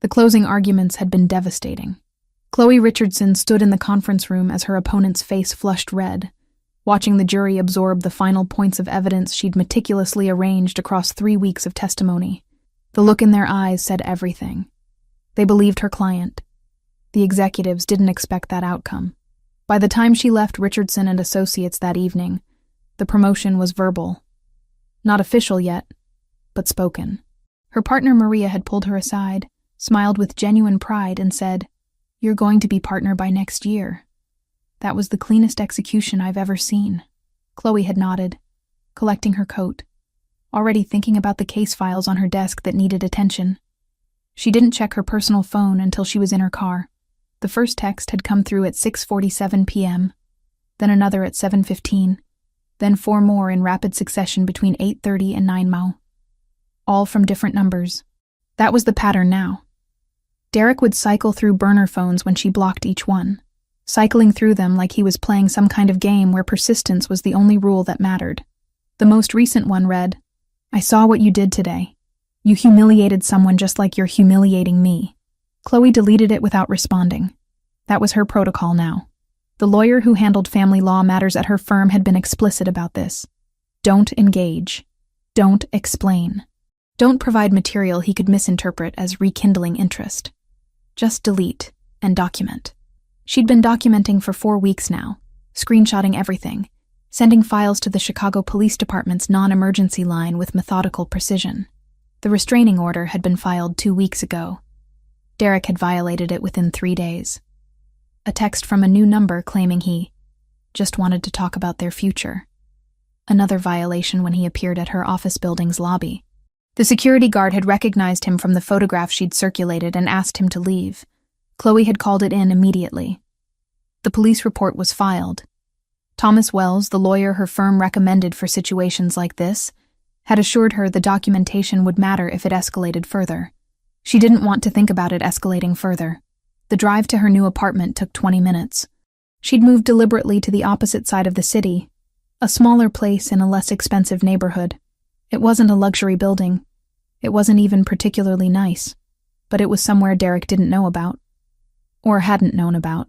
The closing arguments had been devastating. Chloe Richardson stood in the conference room as her opponent's face flushed red, watching the jury absorb the final points of evidence she'd meticulously arranged across 3 weeks of testimony. The look in their eyes said everything. They believed her client. The executives didn't expect that outcome. By the time she left Richardson and Associates that evening, the promotion was verbal. Not official yet, but spoken. Her partner Maria had pulled her aside, smiled with genuine pride, and said, "You're going to be partner by next year." That was the cleanest execution I've ever seen. Chloe had nodded, collecting her coat, already thinking about the case files on her desk that needed attention. She didn't check her personal phone until she was in her car. The first text had come through at 6:47 p.m., then another at 7:15, then 4 more in rapid succession between 8:30 and 9 m, all from different numbers. That was the pattern now. Derek would cycle through burner phones when she blocked each one, cycling through them like he was playing some kind of game where persistence was the only rule that mattered. The most recent one read, "I saw what you did today. You humiliated someone just like you're humiliating me." Chloe deleted it without responding. That was her protocol now. The lawyer who handled family law matters at her firm had been explicit about this. Don't engage. Don't explain. Don't provide material he could misinterpret as rekindling interest. Just delete and document. She'd been documenting for 4 weeks now, screenshotting everything, sending files to the Chicago Police Department's non-emergency line with methodical precision. The restraining order had been filed 2 weeks ago. Derek had violated it within 3 days. A text from a new number claiming he just wanted to talk about their future. Another violation when he appeared at her office building's lobby. The security guard had recognized him from the photograph she'd circulated and asked him to leave. Chloe had called it in immediately. The police report was filed. Thomas Wells, the lawyer her firm recommended for situations like this, had assured her the documentation would matter if it escalated further. She didn't want to think about it escalating further. The drive to her new apartment took 20 minutes. She'd moved deliberately to the opposite side of the city, a smaller place in a less expensive neighborhood. It wasn't a luxury building. It wasn't even particularly nice, but it was somewhere Derek didn't know about, or hadn't known about.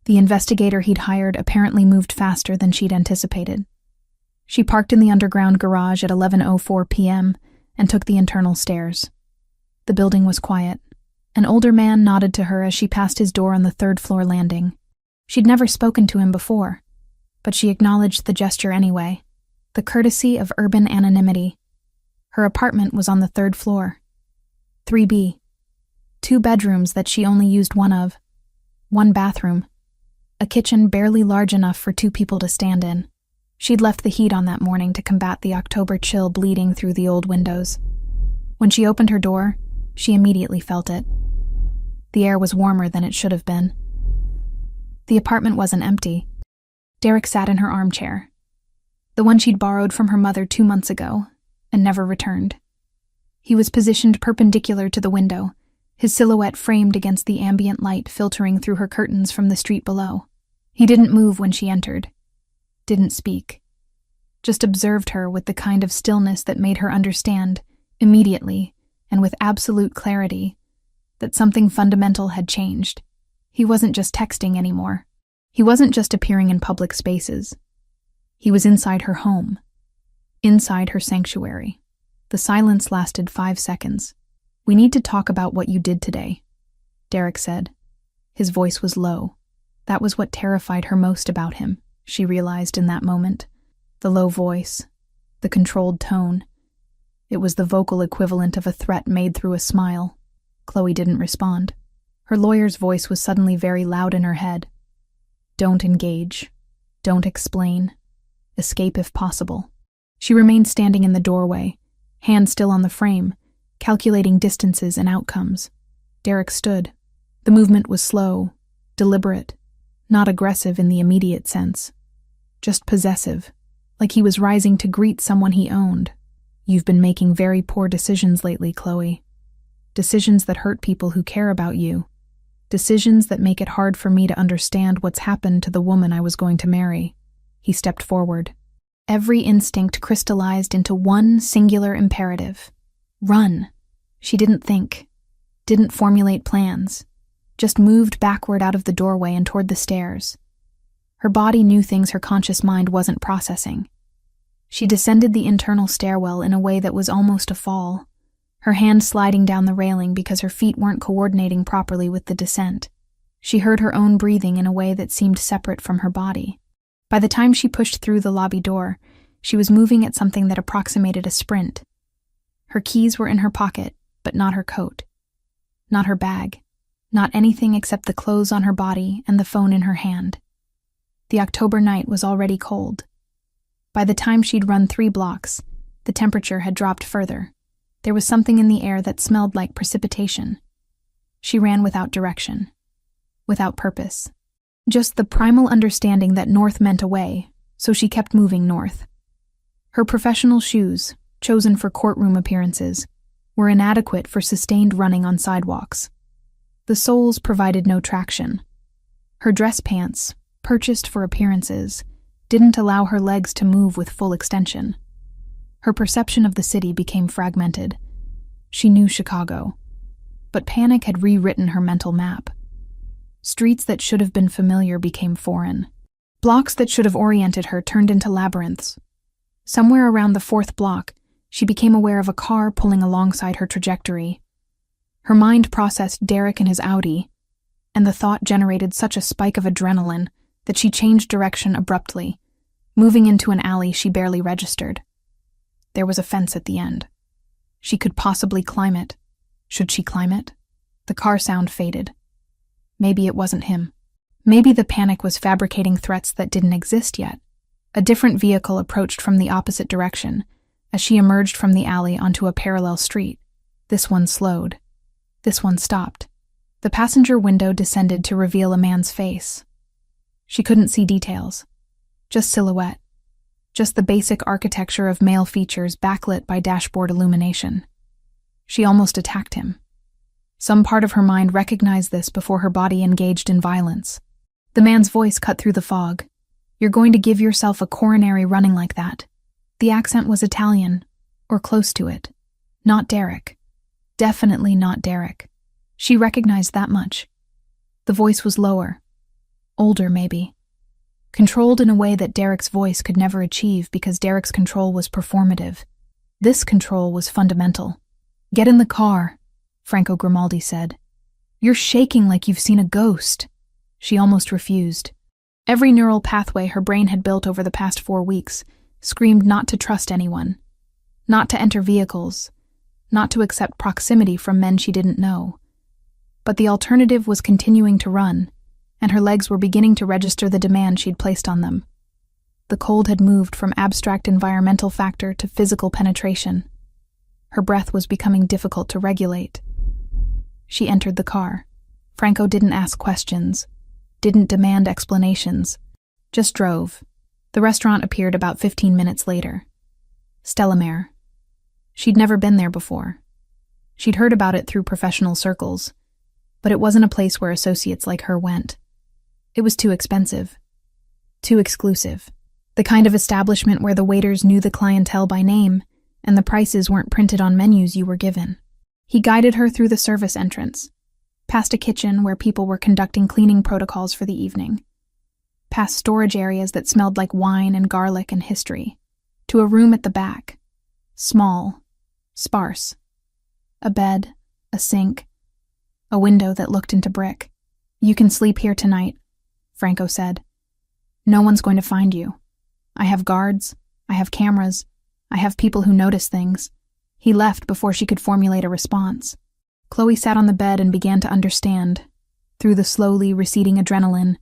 The investigator he'd hired apparently moved faster than she'd anticipated. She parked in the underground garage at 11:04 p.m. and took the internal stairs. The building was quiet. An older man nodded to her as she passed his door on the 3rd-floor landing. She'd never spoken to him before, but she acknowledged the gesture anyway. The courtesy of urban anonymity. Her apartment was on the 3rd floor. 3B. 2 bedrooms that she only used one of. 1 bathroom. A kitchen barely large enough for 2 people to stand in. She'd left the heat on that morning to combat the October chill bleeding through the old windows. When she opened her door, she immediately felt it. The air was warmer than it should have been. The apartment wasn't empty. Derek sat in her armchair, the one she'd borrowed from her mother 2 months ago, and never returned. He was positioned perpendicular to the window, his silhouette framed against the ambient light filtering through her curtains from the street below. He didn't move when she entered, didn't speak, just observed her with the kind of stillness that made her understand, immediately and with absolute clarity, that something fundamental had changed. He wasn't just texting anymore. He wasn't just appearing in public spaces. He was inside her home, inside her sanctuary. The silence lasted 5 seconds. "We need to talk about what you did today," Derek said. His voice was low. That was what terrified her most about him, she realized in that moment. The low voice, the controlled tone. It was the vocal equivalent of a threat made through a smile. Chloe didn't respond. Her lawyer's voice was suddenly very loud in her head. Don't engage. Don't explain. Escape if possible. She remained standing in the doorway, hand still on the frame, calculating distances and outcomes. Derek stood. The movement was slow, deliberate, not aggressive in the immediate sense, just possessive, like he was rising to greet someone he owned. "You've been making very poor decisions lately, Chloe. Decisions that hurt people who care about you. Decisions that make it hard for me to understand what's happened to the woman I was going to marry." He stepped forward. Every instinct crystallized into one singular imperative. Run. She didn't think. didn't formulate plans, just moved backward out of the doorway and toward the stairs. Her body knew things her conscious mind wasn't processing. She descended the internal stairwell in a way that was almost a fall, her hand sliding down the railing because her feet weren't coordinating properly with the descent. She heard her own breathing in a way that seemed separate from her body. By the time she pushed through the lobby door, she was moving at something that approximated a sprint. Her keys were in her pocket, but not her coat. Not her bag. Not anything except the clothes on her body and the phone in her hand. The October night was already cold. By the time she'd run 3 blocks, the temperature had dropped further. There was something in the air that smelled like precipitation. She ran without direction, without purpose. Just the primal understanding that north meant away, so she kept moving north. Her professional shoes, chosen for courtroom appearances, were inadequate for sustained running on sidewalks. The soles provided no traction. Her dress pants, purchased for appearances, didn't allow her legs to move with full extension. Her perception of the city became fragmented. She knew Chicago, but panic had rewritten her mental map. Streets that should have been familiar became foreign. Blocks that should have oriented her turned into labyrinths. Somewhere around the 4th block, she became aware of a car pulling alongside her trajectory. Her mind processed Derek and his Audi, and the thought generated such a spike of adrenaline that she changed direction abruptly, moving into an alley she barely registered. There was a fence at the end. She could possibly climb it. Should she climb it? The car sound faded. Maybe it wasn't him. Maybe the panic was fabricating threats that didn't exist yet. A different vehicle approached from the opposite direction as she emerged from the alley onto a parallel street. This one slowed. This one stopped. The passenger window descended to reveal a man's face. She couldn't see details. Just silhouette. Just the basic architecture of male features backlit by dashboard illumination. She almost attacked him. Some part of her mind recognized this before her body engaged in violence. The man's voice cut through the fog. "You're going to give yourself a coronary running like that." The accent was Italian, or close to it. Not Derek. Definitely not Derek. She recognized that much. The voice was lower. Older, maybe. Controlled in a way that Derek's voice could never achieve because Derek's control was performative. This control was fundamental. "Get in the car," Franco Grimaldi said. "You're shaking like you've seen a ghost." She almost refused. Every neural pathway her brain had built over the past 4 weeks screamed not to trust anyone, not to enter vehicles, not to accept proximity from men she didn't know. But the alternative was continuing to run, and her legs were beginning to register the demand she'd placed on them. The cold had moved from abstract environmental factor to physical penetration. Her breath was becoming difficult to regulate. She entered the car. Franco didn't ask questions, didn't demand explanations, just drove. The restaurant appeared about 15 minutes later. Stellamare. She'd never been there before. She'd heard about it through professional circles, but it wasn't a place where associates like her went. It was too expensive. Too exclusive. The kind of establishment where the waiters knew the clientele by name, and the prices weren't printed on menus you were given. He guided her through the service entrance, past a kitchen where people were conducting cleaning protocols for the evening, past storage areas that smelled like wine and garlic and history, to a room at the back. Small, sparse. A bed, a sink, a window that looked into brick. "You can sleep here tonight," Franco said. "No one's going to find you. I have guards, I have cameras, I have people who notice things." He left before she could formulate a response. Chloe sat on the bed and began to understand, through the slowly receding adrenaline,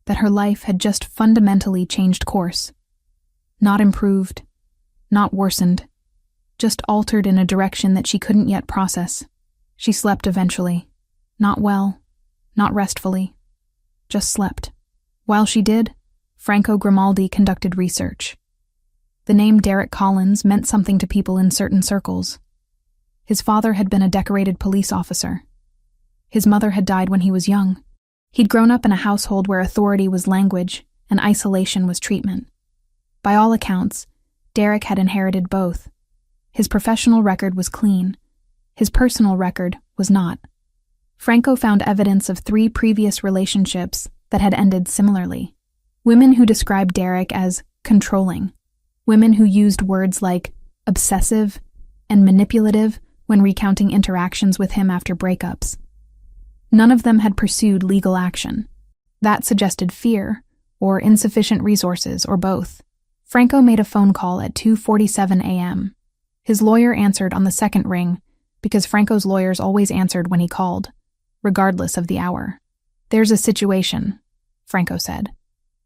that her life had just fundamentally changed course. Not improved, not worsened, just altered in a direction that she couldn't yet process. She slept eventually. Not well, not restfully. Just slept. While she did, Franco Grimaldi conducted research. The name Derek Collins meant something to people in certain circles. His father had been a decorated police officer. His mother had died when he was young. He'd grown up in a household where authority was language and isolation was treatment. By all accounts, Derek had inherited both. His professional record was clean. His personal record was not. Franco found evidence of 3 previous relationships that had ended similarly. Women who described Derek as controlling. Women who used words like obsessive and manipulative when recounting interactions with him after breakups. None of them had pursued legal action. That suggested fear, or insufficient resources, or both. Franco made a phone call at 2:47 a.m. His lawyer answered on the second ring because Franco's lawyers always answered when he called, regardless of the hour. "There's a situation," Franco said.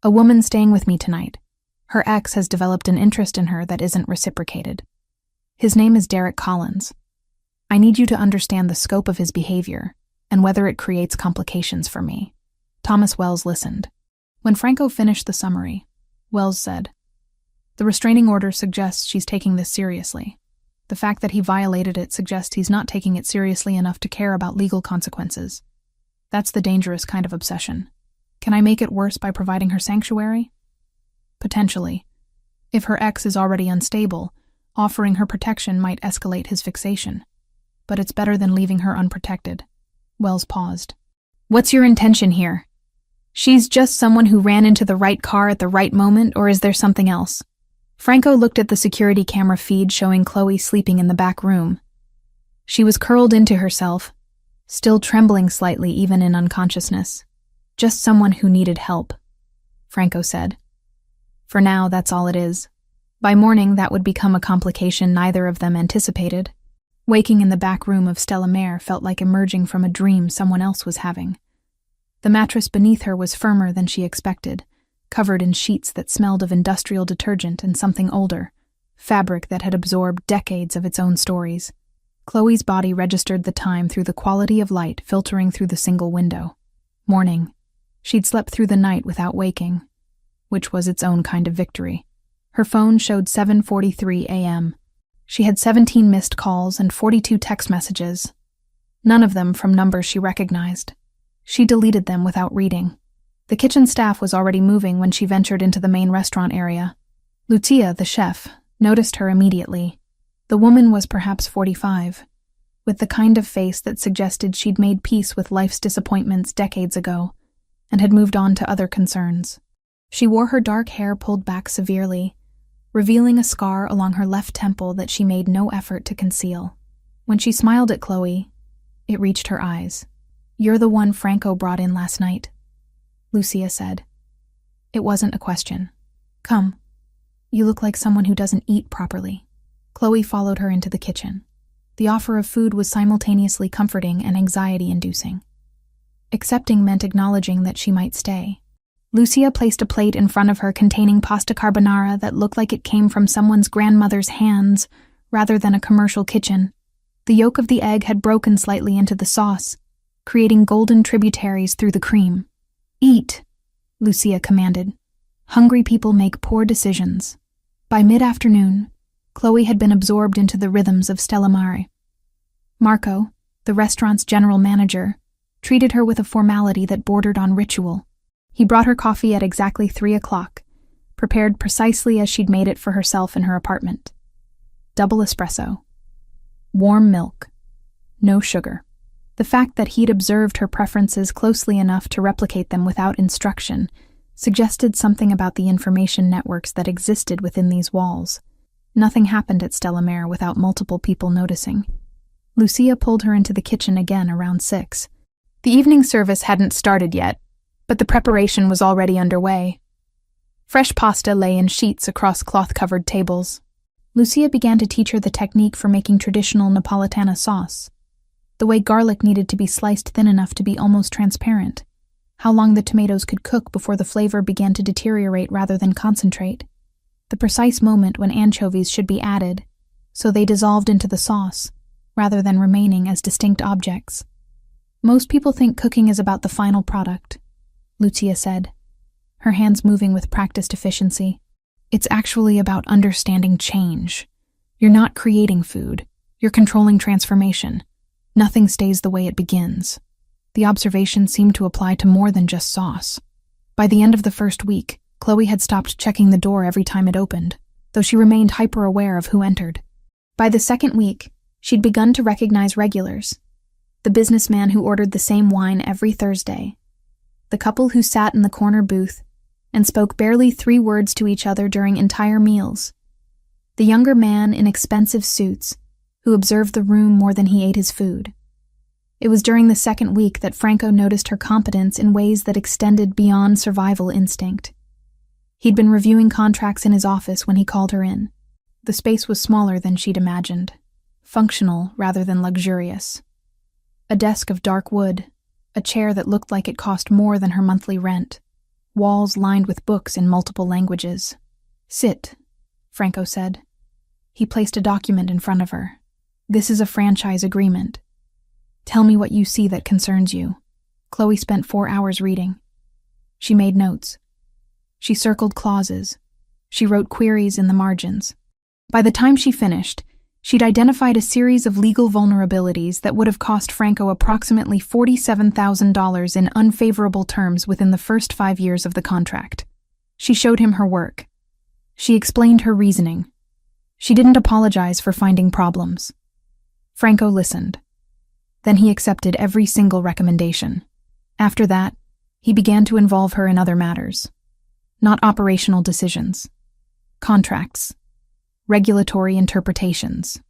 "A woman staying with me tonight. Her ex has developed an interest in her that isn't reciprocated. His name is Derek Collins. I need you to understand the scope of his behavior and whether it creates complications for me." Thomas Wells listened. When Franco finished the summary, Wells said, "The restraining order suggests she's taking this seriously. The fact that he violated it suggests he's not taking it seriously enough to care about legal consequences. That's the dangerous kind of obsession. Can I make it worse by providing her sanctuary? Potentially. If her ex is already unstable, offering her protection might escalate his fixation. But it's better than leaving her unprotected." Wells paused. "What's your intention here? She's just someone who ran into the right car at the right moment, or is there something else?" Franco looked at the security camera feed showing Chloe sleeping in the back room. She was curled into herself, still trembling slightly even in unconsciousness. "Just someone who needed help," Franco said. "For now, that's all it is. By morning, that would become a complication neither of them anticipated." Waking in the back room of Stella Mare felt like emerging from a dream someone else was having. The mattress beneath her was firmer than she expected, covered in sheets that smelled of industrial detergent and something older, fabric that had absorbed decades of its own stories. Chloe's body registered the time through the quality of light filtering through the single window. Morning. She'd slept through the night without waking, which was its own kind of victory. Her phone showed 7:43 a.m. She had 17 missed calls and 42 text messages, none of them from numbers she recognized. She deleted them without reading. The kitchen staff was already moving when she ventured into the main restaurant area. Lucia, the chef, noticed her immediately. The woman was perhaps 45, with the kind of face that suggested she'd made peace with life's disappointments decades ago and had moved on to other concerns. She wore her dark hair pulled back severely, revealing a scar along her left temple that she made no effort to conceal. When she smiled at Chloe, it reached her eyes. "You're the one Franco brought in last night," Lucia said. It wasn't a question. "Come. You look like someone who doesn't eat properly." Chloe followed her into the kitchen. The offer of food was simultaneously comforting and anxiety-inducing. Accepting meant acknowledging that she might stay. Lucia placed a plate in front of her containing pasta carbonara that looked like it came from someone's grandmother's hands rather than a commercial kitchen. The yolk of the egg had broken slightly into the sauce, creating golden tributaries through the cream. "Eat," Lucia commanded. "Hungry people make poor decisions." By mid-afternoon, Chloe had been absorbed into the rhythms of Stella Mare. Marco, the restaurant's general manager, treated her with a formality that bordered on ritual. He brought her coffee at exactly 3 o'clock, prepared precisely as she'd made it for herself in her apartment. Double espresso. Warm milk. No sugar. The fact that he'd observed her preferences closely enough to replicate them without instruction suggested something about the information networks that existed within these walls. Nothing happened at Stella Mare without multiple people noticing. Lucia pulled her into the kitchen again around 6. The evening service hadn't started yet, but the preparation was already underway. Fresh pasta lay in sheets across cloth-covered tables. Lucia began to teach her the technique for making traditional Napolitana sauce. The way garlic needed to be sliced thin enough to be almost transparent. How long the tomatoes could cook before the flavor began to deteriorate rather than concentrate. The precise moment when anchovies should be added, so they dissolved into the sauce, rather than remaining as distinct objects. "Most people think cooking is about the final product," Lucia said, her hands moving with practiced efficiency. "It's actually about understanding change. You're not creating food, you're controlling transformation. Nothing stays the way it begins." The observation seemed to apply to more than just sauce. By the end of the first week, Chloe had stopped checking the door every time it opened, though she remained hyper-aware of who entered. By the second week, she'd begun to recognize regulars. the businessman who ordered the same wine every Thursday, the couple who sat in the corner booth and spoke barely 3 words to each other during entire meals, the younger man in expensive suits who observed the room more than he ate his food. It was during the second week that Franco noticed her competence in ways that extended beyond survival instinct. He'd been reviewing contracts in his office when he called her in. The space was smaller than she'd imagined, functional rather than luxurious. A desk of dark wood, a chair that looked like it cost more than her monthly rent, walls lined with books in multiple languages. "Sit," Franco said. He placed a document in front of her. "This is a franchise agreement. Tell me what you see that concerns you." Chloe spent 4 hours reading. She made notes. She circled clauses. She wrote queries in the margins. By the time she finished, she'd identified a series of legal vulnerabilities that would have cost Franco approximately $47,000 in unfavorable terms within the first 5 years of the contract. She showed him her work. She explained her reasoning. She didn't apologize for finding problems. Franco listened. Then he accepted every single recommendation. After that, he began to involve her in other matters. Not operational decisions. Contracts. Regulatory interpretations.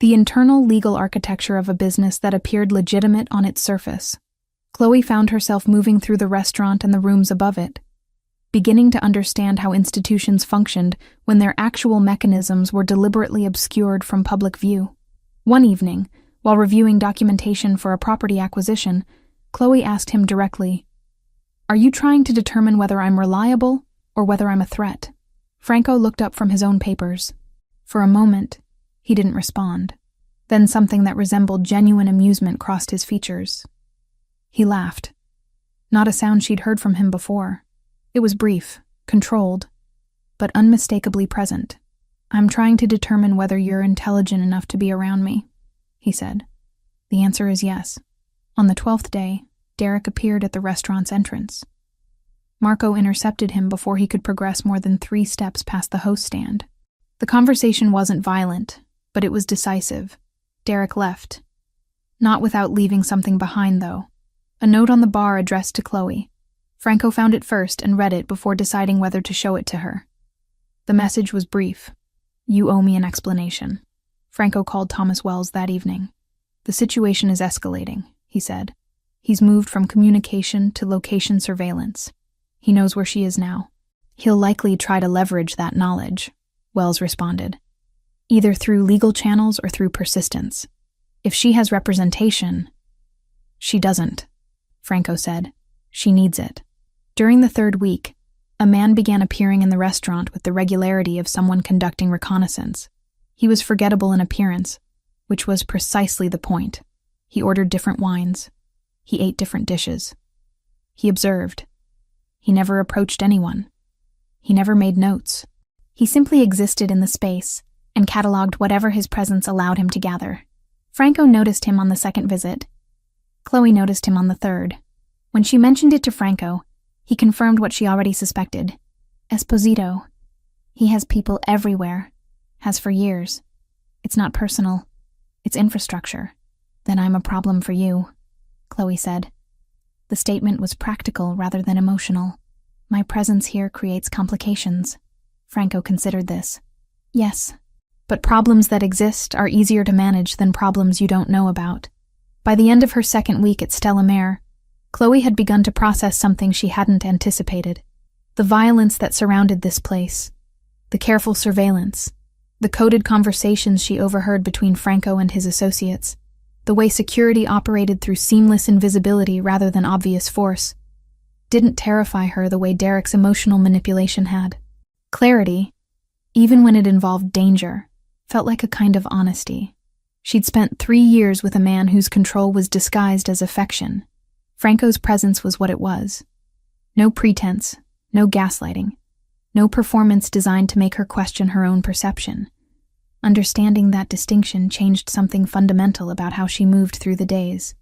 The internal legal architecture of a business that appeared legitimate on its surface. Chloe found herself moving through the restaurant and the rooms above it, beginning to understand how institutions functioned when their actual mechanisms were deliberately obscured from public view. One evening, while reviewing documentation for a property acquisition, Chloe asked him directly, "Are you trying to determine whether I'm reliable or whether I'm a threat?" Franco looked up from his own papers. For a moment, he didn't respond. Then something that resembled genuine amusement crossed his features. He laughed. Not a sound she'd heard from him before. It was brief, controlled, but unmistakably present. "I'm trying to determine whether you're intelligent enough to be around me," he said. "The answer is yes." On the 12th day, Derek appeared at the restaurant's entrance. Marco intercepted him before he could progress more than 3 steps past the host stand. The conversation wasn't violent, but it was decisive. Derek left. Not without leaving something behind, though. A note on the bar addressed to Chloe. Franco found it first and read it before deciding whether to show it to her. The message was brief. "You owe me an explanation." Franco called Thomas Wells that evening. "The situation is escalating," he said. "He's moved from communication to location surveillance. He knows where she is now. He'll likely try to leverage that knowledge," Wells responded. "Either through legal channels or through persistence. If she has representation..." "She doesn't," Franco said. "She needs it." During the 3rd week, a man began appearing in the restaurant with the regularity of someone conducting reconnaissance. He was forgettable in appearance, which was precisely the point. He ordered different wines. He ate different dishes. He observed. He never approached anyone. He never made notes. He simply existed in the space and cataloged whatever his presence allowed him to gather. Franco noticed him on the 2nd visit. Chloe noticed him on the 3rd. When she mentioned it to Franco, he confirmed what she already suspected. Esposito. He has people everywhere. Has for years. It's not personal. It's infrastructure. "Then I'm a problem for you," Chloe said. The statement was practical rather than emotional. "My presence here creates complications." Franco considered this. "Yes, but problems that exist are easier to manage than problems you don't know about." By the end of her 2nd week at Stella Mare, Chloe had begun to process something she hadn't anticipated. The violence that surrounded this place. The careful surveillance. The coded conversations she overheard between Franco and his associates. The way security operated through seamless invisibility rather than obvious force. Didn't terrify her the way Derek's emotional manipulation had. Clarity, even when it involved danger, felt like a kind of honesty. She'd spent 3 years with a man whose control was disguised as affection. Franco's presence was what it was. No pretense, no gaslighting, no performance designed to make her question her own perception. Understanding that distinction changed something fundamental about how she moved through the days.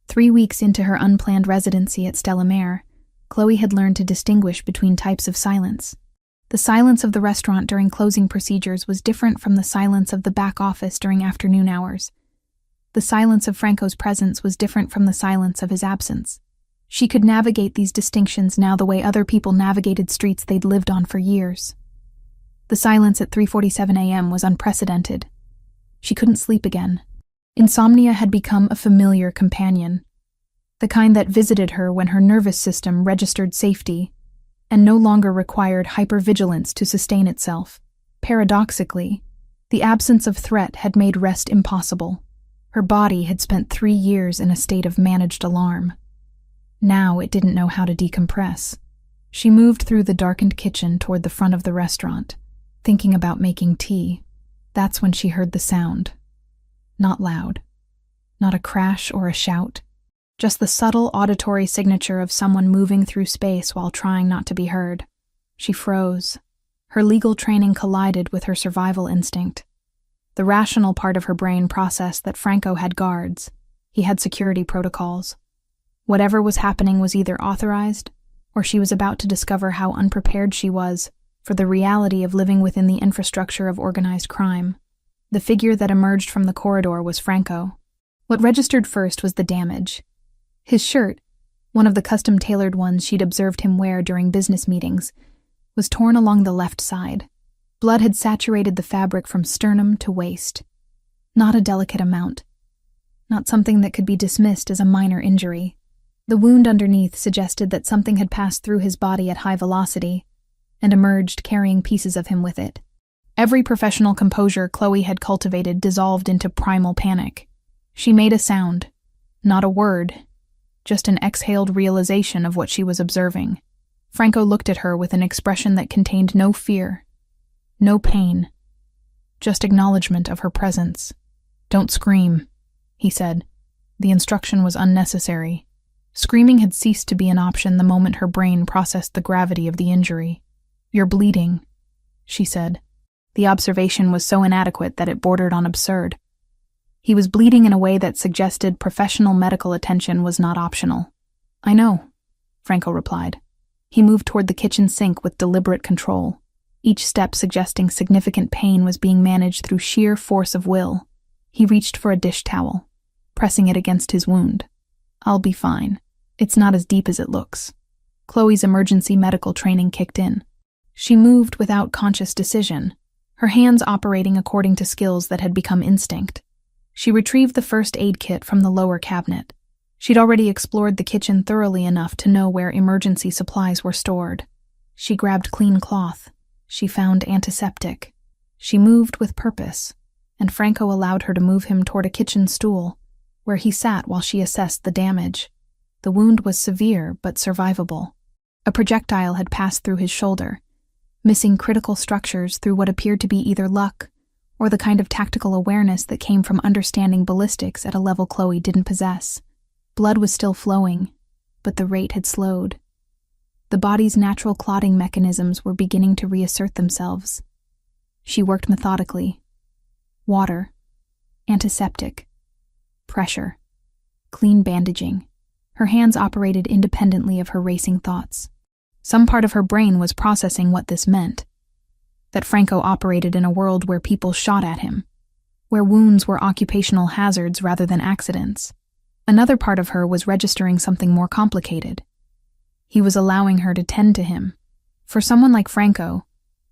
3 weeks into her unplanned residency at Stella Mare, Chloe had learned to distinguish between types of silence. The silence of the restaurant during closing procedures was different from the silence of the back office during afternoon hours. The silence of Franco's presence was different from the silence of his absence. She could navigate these distinctions now the way other people navigated streets they'd lived on for years. The silence at 3:47 a.m. was unprecedented. She couldn't sleep again. Insomnia had become a familiar companion, the kind that visited her when her nervous system registered safety and no longer required hypervigilance to sustain itself. Paradoxically, the absence of threat had made rest impossible. Her body had spent 3 years in a state of managed alarm. Now it didn't know how to decompress. She moved through the darkened kitchen toward the front of the restaurant, thinking about making tea. That's when she heard the sound. Not loud. Not a crash or a shout. Just the subtle auditory signature of someone moving through space while trying not to be heard. She froze. Her legal training collided with her survival instinct. The rational part of her brain processed that Franco had guards. He had security protocols. Whatever was happening was either authorized, or she was about to discover how unprepared she was for the reality of living within the infrastructure of organized crime. The figure that emerged from the corridor was Franco. What registered first was the damage. His shirt, one of the custom-tailored ones she'd observed him wear during business meetings, was torn along the left side. Blood had saturated the fabric from sternum to waist. Not a delicate amount. Not something that could be dismissed as a minor injury. The wound underneath suggested that something had passed through his body at high velocity and emerged carrying pieces of him with it. Every professional composure Chloe had cultivated dissolved into primal panic. She made a sound, not a word, just an exhaled realization of what she was observing. Franco looked at her with an expression that contained no fear, no pain, just acknowledgement of her presence. "Don't scream," he said. The instruction was unnecessary. Screaming had ceased to be an option the moment her brain processed the gravity of the injury. "You're bleeding," she said. The observation was so inadequate that it bordered on absurd. He was bleeding in a way that suggested professional medical attention was not optional. "I know," Franco replied. He moved toward the kitchen sink with deliberate control. Each step suggesting significant pain was being managed through sheer force of will. He reached for a dish towel, pressing it against his wound. "I'll be fine. It's not as deep as it looks." Chloe's emergency medical training kicked in. She moved without conscious decision, her hands operating according to skills that had become instinct. She retrieved the first aid kit from the lower cabinet. She'd already explored the kitchen thoroughly enough to know where emergency supplies were stored. She grabbed clean cloth. She found antiseptic. She moved with purpose, and Franco allowed her to move him toward a kitchen stool, where he sat while she assessed the damage. The wound was severe but survivable. A projectile had passed through his shoulder, missing critical structures through what appeared to be either luck or the kind of tactical awareness that came from understanding ballistics at a level Chloe didn't possess. Blood was still flowing, but the rate had slowed. The body's natural clotting mechanisms were beginning to reassert themselves. She worked methodically. Water, antiseptic, pressure, clean bandaging. Her hands operated independently of her racing thoughts. Some part of her brain was processing what this meant. That Franco operated in a world where people shot at him, where wounds were occupational hazards rather than accidents. Another part of her was registering something more complicated. He was allowing her to tend to him. For someone like Franco,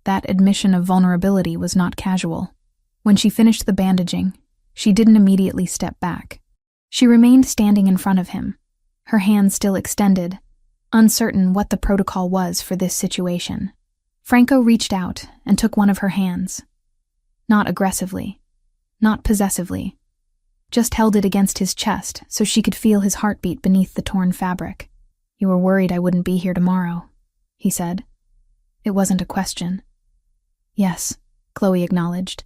that admission of vulnerability was not casual. When she finished the bandaging, she didn't immediately step back. She remained standing in front of him, her hands still extended, uncertain what the protocol was for this situation. Franco reached out and took one of her hands. Not aggressively, not possessively, just held it against his chest so she could feel his heartbeat beneath the torn fabric. "You were worried I wouldn't be here tomorrow," he said. It wasn't a question. "Yes," Chloe acknowledged.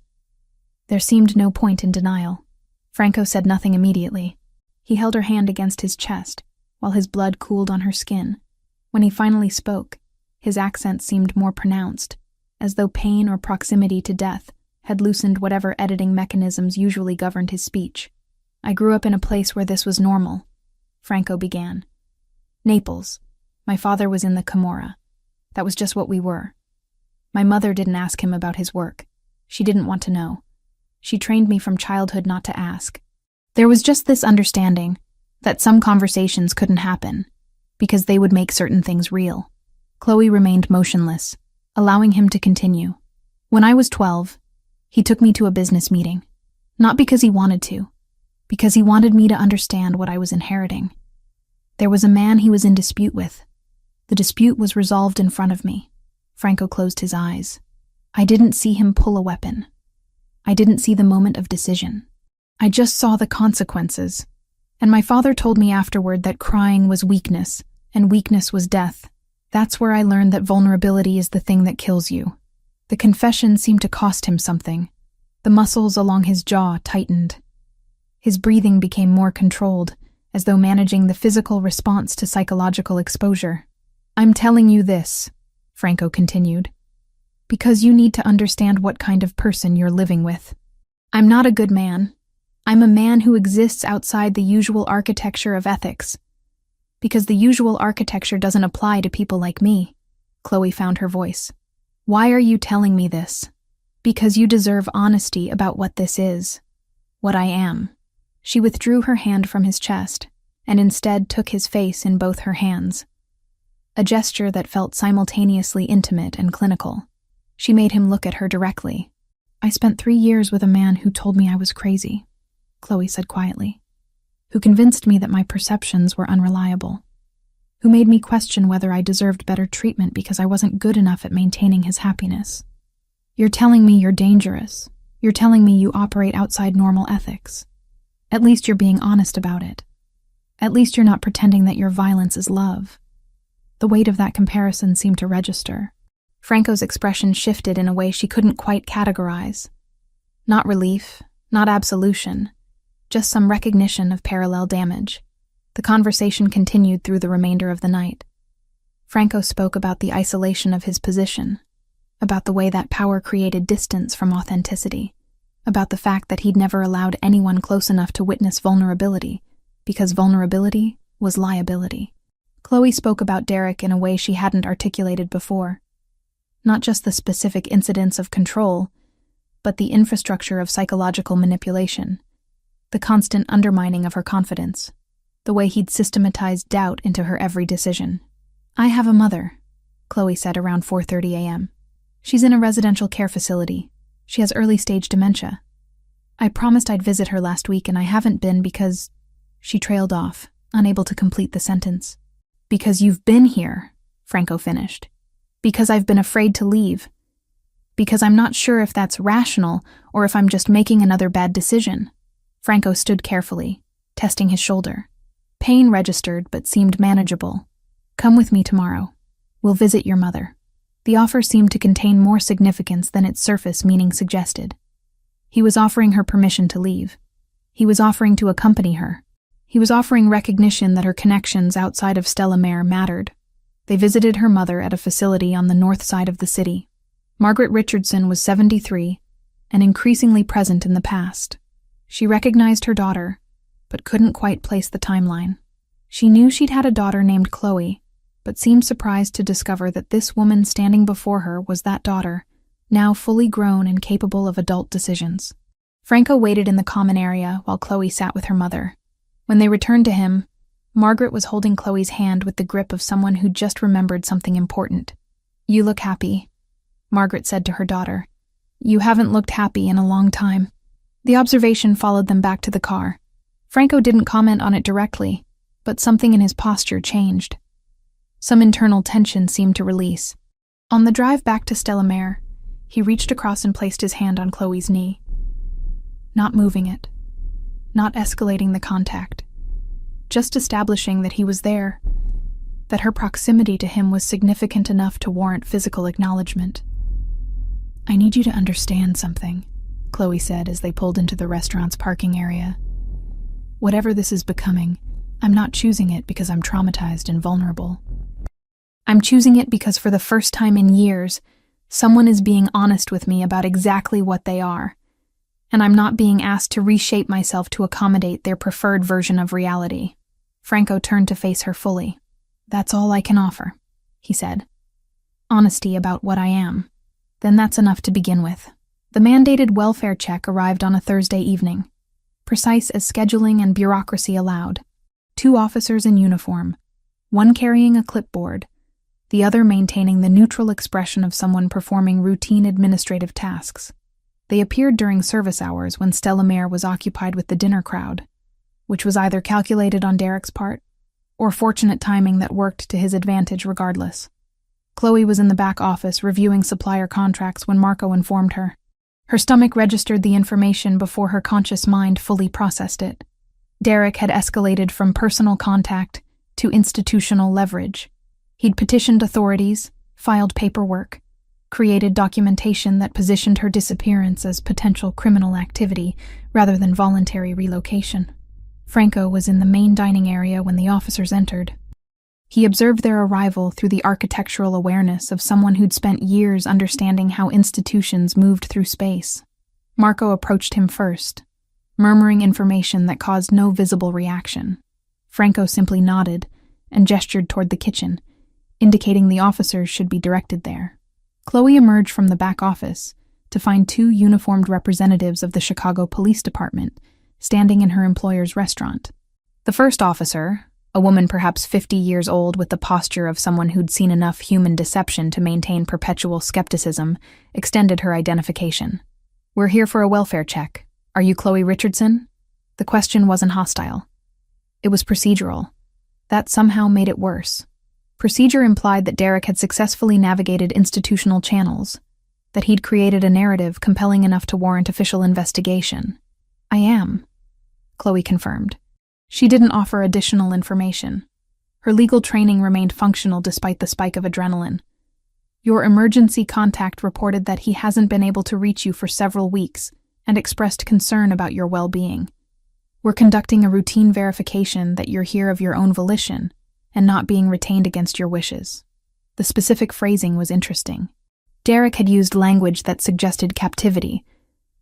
There seemed no point in denial. Franco said nothing immediately. He held her hand against his chest while his blood cooled on her skin. When he finally spoke, his accent seemed more pronounced, as though pain or proximity to death had loosened whatever editing mechanisms usually governed his speech. "I grew up in a place where this was normal," Franco began. "Naples. My father was in the Camorra. That was just what we were. My mother didn't ask him about his work. She didn't want to know. She trained me from childhood not to ask. There was just this understanding that some conversations couldn't happen because they would make certain things real. Chloe remained motionless, allowing him to continue. When I was 12, he took me to a business meeting. Not because he wanted to, because he wanted me to understand what I was inheriting. There was a man he was in dispute with. The dispute was resolved in front of me. Franco closed his eyes. I didn't see him pull a weapon. I didn't see the moment of decision. I just saw the consequences. And my father told me afterward that crying was weakness, and weakness was death. That's where I learned that vulnerability is the thing that kills you. The confession seemed to cost him something. The muscles along his jaw tightened. His breathing became more controlled, as though managing the physical response to psychological exposure. I'm telling you this, Franco continued, because you need to understand what kind of person you're living with. I'm not a good man. I'm a man who exists outside the usual architecture of ethics. Because the usual architecture doesn't apply to people like me. Chloe found her voice. Why are you telling me this? Because you deserve honesty about what this is. What I am. She withdrew her hand from his chest, and instead took his face in both her hands. A gesture that felt simultaneously intimate and clinical. She made him look at her directly. I spent 3 years with a man who told me I was crazy, Chloe said quietly, who convinced me that my perceptions were unreliable, who made me question whether I deserved better treatment because I wasn't good enough at maintaining his happiness. You're telling me you're dangerous. You're telling me you operate outside normal ethics. At least you're being honest about it. At least you're not pretending that your violence is love. The weight of that comparison seemed to register. Franco's expression shifted in a way she couldn't quite categorize. Not relief, not absolution, just some recognition of parallel damage. The conversation continued through the remainder of the night. Franco spoke about the isolation of his position, about the way that power created distance from authenticity, about the fact that he'd never allowed anyone close enough to witness vulnerability, because vulnerability was liability. Chloe spoke about Derek in a way she hadn't articulated before. Not just the specific incidents of control, but the infrastructure of psychological manipulation, the constant undermining of her confidence, the way he'd systematized doubt into her every decision. I have a mother, Chloe said around 4:30 a.m. She's in a residential care facility. She has early-stage dementia. I promised I'd visit her last week and I haven't been because... She trailed off, unable to complete the sentence. Because you've been here, Franco finished. Because I've been afraid to leave. Because I'm not sure if that's rational or if I'm just making another bad decision. Franco stood carefully, testing his shoulder. Pain registered but seemed manageable. Come with me tomorrow. We'll visit your mother. The offer seemed to contain more significance than its surface meaning suggested. He was offering her permission to leave. He was offering to accompany her. He was offering recognition that her connections outside of Stella Mare mattered. They visited her mother at a facility on the north side of the city. Margaret Richardson was 73 and increasingly present in the past. She recognized her daughter, but couldn't quite place the timeline. She knew she'd had a daughter named Chloe, but seemed surprised to discover that this woman standing before her was that daughter, now fully grown and capable of adult decisions. Franco waited in the common area while Chloe sat with her mother. When they returned to him, Margaret was holding Chloe's hand with the grip of someone who'd just remembered something important. You look happy, Margaret said to her daughter. You haven't looked happy in a long time. The observation followed them back to the car. Franco didn't comment on it directly, but something in his posture changed. Some internal tension seemed to release. On the drive back to Stella Mare, he reached across and placed his hand on Chloe's knee. Not moving it. Not escalating the contact. Just establishing that he was there, that her proximity to him was significant enough to warrant physical acknowledgement. I need you to understand something, Chloe said as they pulled into the restaurant's parking area. Whatever this is becoming, I'm not choosing it because I'm traumatized and vulnerable. I'm choosing it because for the first time in years, someone is being honest with me about exactly what they are, and I'm not being asked to reshape myself to accommodate their preferred version of reality. Franco turned to face her fully. That's all I can offer, he said. Honesty about what I am. Then that's enough to begin with. The mandated welfare check arrived on a Thursday evening. precise as scheduling and bureaucracy allowed. 2 officers in uniform, one carrying a clipboard, the other maintaining the neutral expression of someone performing routine administrative tasks. They appeared during service hours when Stella Mayer was occupied with the dinner crowd, which was either calculated on Derek's part or fortunate timing that worked to his advantage regardless. Chloe was in the back office reviewing supplier contracts when Marco informed her. Her stomach registered the information before her conscious mind fully processed it. Derek had escalated from personal contact to institutional leverage. He'd petitioned authorities, filed paperwork, created documentation that positioned her disappearance as potential criminal activity rather than voluntary relocation. Franco was in the main dining area when the officers entered. He observed their arrival through the architectural awareness of someone who'd spent years understanding how institutions moved through space. Marco approached him first, murmuring information that caused no visible reaction. Franco simply nodded and gestured toward the kitchen, indicating the officers should be directed there. Chloe emerged from the back office to find 2 uniformed representatives of the Chicago Police Department standing in her employer's restaurant. The first officer, a woman perhaps 50 years old with the posture of someone who'd seen enough human deception to maintain perpetual skepticism, extended her identification. "We're here for a welfare check. Are you Chloe Richardson?" The question wasn't hostile. It was procedural. That somehow made it worse. Procedure implied that Derek had successfully navigated institutional channels, that he'd created a narrative compelling enough to warrant official investigation. "I am," Chloe confirmed. She didn't offer additional information. Her legal training remained functional despite the spike of adrenaline. "Your emergency contact reported that he hasn't been able to reach you for several weeks and expressed concern about your well-being. We're conducting a routine verification that you're here of your own volition and not being retained against your wishes." The specific phrasing was interesting. Derek had used language that suggested captivity,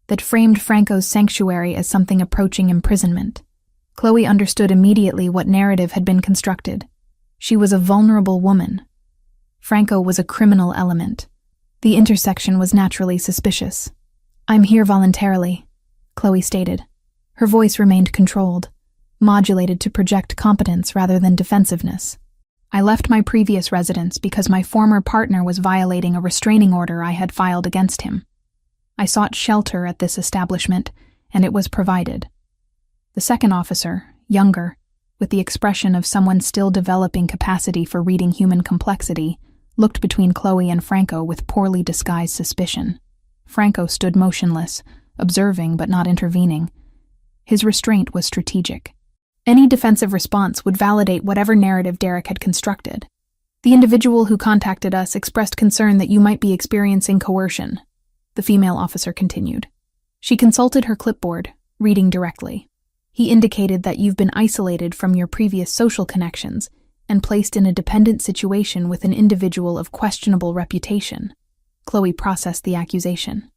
that framed Franco's sanctuary as something approaching imprisonment. Chloe understood immediately what narrative had been constructed. She was a vulnerable woman. Franco was a criminal element. The intersection was naturally suspicious. "I'm here voluntarily," Chloe stated. Her voice remained controlled, modulated to project competence rather than defensiveness. "I left my previous residence because my former partner was violating a restraining order I had filed against him. I sought shelter at this establishment, and it was provided." The second officer, younger, with the expression of someone still developing capacity for reading human complexity, looked between Chloe and Franco with poorly disguised suspicion. Franco stood motionless, observing but not intervening. His restraint was strategic. Any defensive response would validate whatever narrative Derek had constructed. "The individual who contacted us expressed concern that you might be experiencing coercion," the female officer continued. She consulted her clipboard, reading directly. "He indicated that you've been isolated from your previous social connections and placed in a dependent situation with an individual of questionable reputation." Chloe processed the accusation.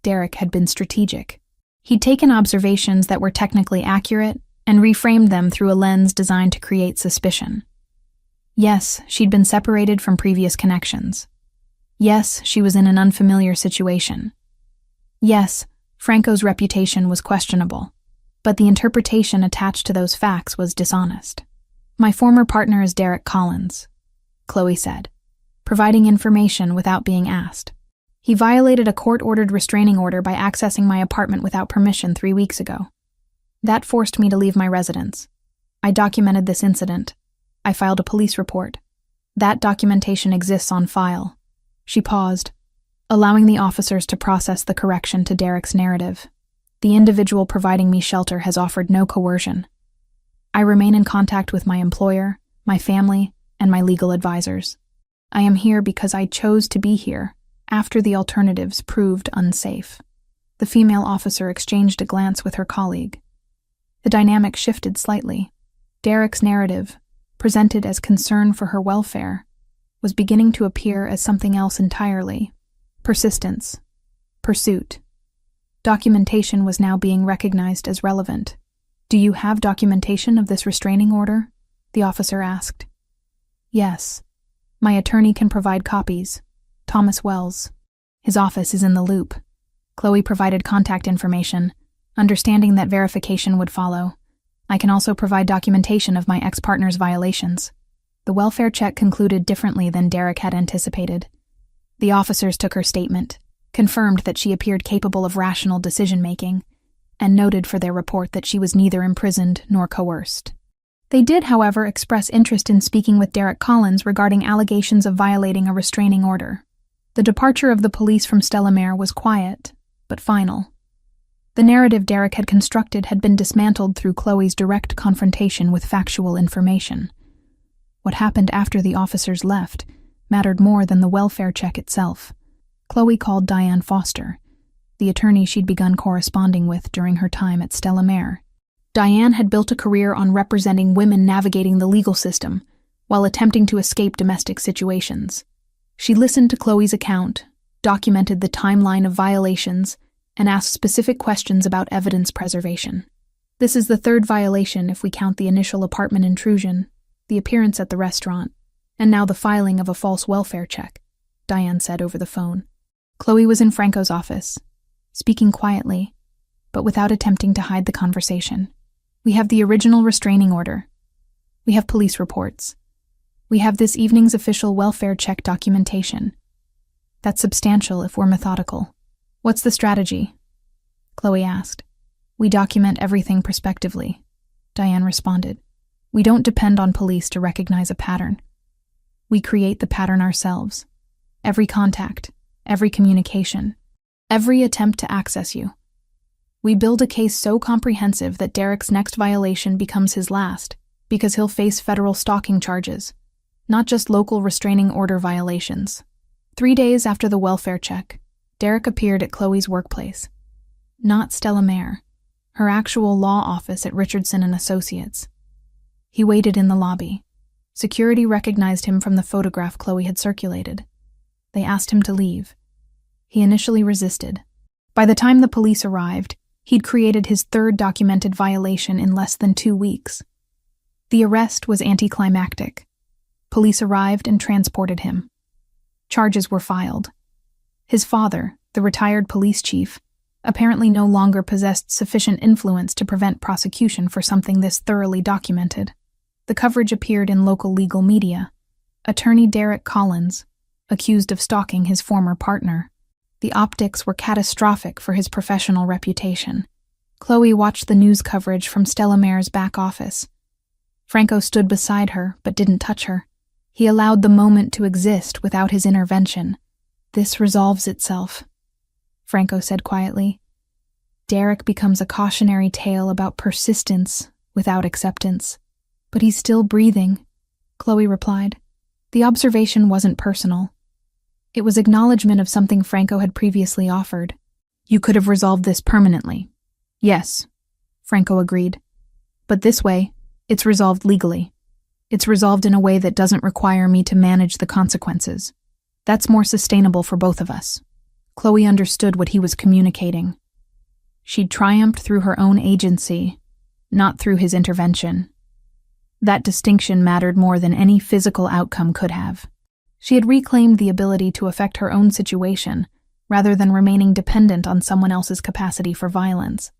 Derek had been strategic. He'd taken observations that were technically accurate and reframed them through a lens designed to create suspicion. Yes, she'd been separated from previous connections. Yes, she was in an unfamiliar situation. Yes, Franco's reputation was questionable, but the interpretation attached to those facts was dishonest. "My former partner is Derek Collins," Chloe said, providing information without being asked. "He violated a court-ordered restraining order by accessing my apartment without permission 3 weeks ago. That forced me to leave my residence. I documented this incident. I filed a police report. That documentation exists on file." She paused, allowing the officers to process the correction to Derek's narrative. "The individual providing me shelter has offered no coercion. I remain in contact with my employer, my family, and my legal advisors. I am here because I chose to be here after the alternatives proved unsafe." The female officer exchanged a glance with her colleague. The dynamic shifted slightly. Derek's narrative, presented as concern for her welfare, was beginning to appear as something else entirely. Persistence. Pursuit. Documentation was now being recognized as relevant. "Do you have documentation of this restraining order?" the officer asked. "Yes. My attorney can provide copies. Thomas Wells. His office is in the loop." Chloe provided contact information, understanding that verification would follow. I can also provide documentation of my ex-partner's violations. The welfare check concluded differently than Derek had anticipated. The officers took her statement, confirmed that she appeared capable of rational decision-making, and noted for their report that she was neither imprisoned nor coerced. They did, however, express interest in speaking with Derek Collins regarding allegations of violating a restraining order. The departure of the police from Stellamere was quiet, but final. The narrative Derek had constructed had been dismantled through Chloe's direct confrontation with factual information. What happened after the officers left mattered more than the welfare check itself. Chloe called Diane Foster, the attorney she'd begun corresponding with during her time at Stellamere. Diane had built a career on representing women navigating the legal system while attempting to escape domestic situations. She listened to Chloe's account, documented the timeline of violations, and asked specific questions about evidence preservation. This is the third violation if we count the initial apartment intrusion, the appearance at the restaurant, and now the filing of a false welfare check, Diane said over the phone. Chloe was in Franco's office, speaking quietly, but without attempting to hide the conversation. We have the original restraining order. We have police reports. We have this evening's official welfare check documentation. That's substantial if we're methodical. What's the strategy? Chloe asked. We document everything prospectively, Diane responded. We don't depend on police to recognize a pattern. We create the pattern ourselves. Every contact, every communication, every attempt to access you. We build a case so comprehensive that Derek's next violation becomes his last, because he'll face federal stalking charges, not just local restraining order violations. 3 days after the welfare check, Derek appeared at Chloe's workplace. Not Stellamere, her actual law office at Richardson & Associates. He waited in the lobby. Security recognized him from the photograph Chloe had circulated. They asked him to leave. He initially resisted. By the time the police arrived, he'd created his third documented violation in less than 2 weeks. The arrest was anticlimactic. Police arrived and transported him. Charges were filed. His father, the retired police chief, apparently no longer possessed sufficient influence to prevent prosecution for something this thoroughly documented. The coverage appeared in local legal media. Attorney Derek Collins, accused of stalking his former partner. The optics were catastrophic for his professional reputation. Chloe watched the news coverage from Stellamere's back office. Franco stood beside her, but didn't touch her. He allowed the moment to exist without his intervention. This resolves itself, Franco said quietly. Derek becomes a cautionary tale about persistence without acceptance. But he's still breathing, Chloe replied. The observation wasn't personal. It was acknowledgement of something Franco had previously offered. You could have resolved this permanently. Yes, Franco agreed. But this way, it's resolved legally. It's resolved in a way that doesn't require me to manage the consequences. That's more sustainable for both of us. Chloe understood what he was communicating. She'd triumphed through her own agency, not through his intervention. That distinction mattered more than any physical outcome could have. She had reclaimed the ability to affect her own situation, rather than remaining dependent on someone else's capacity for violence.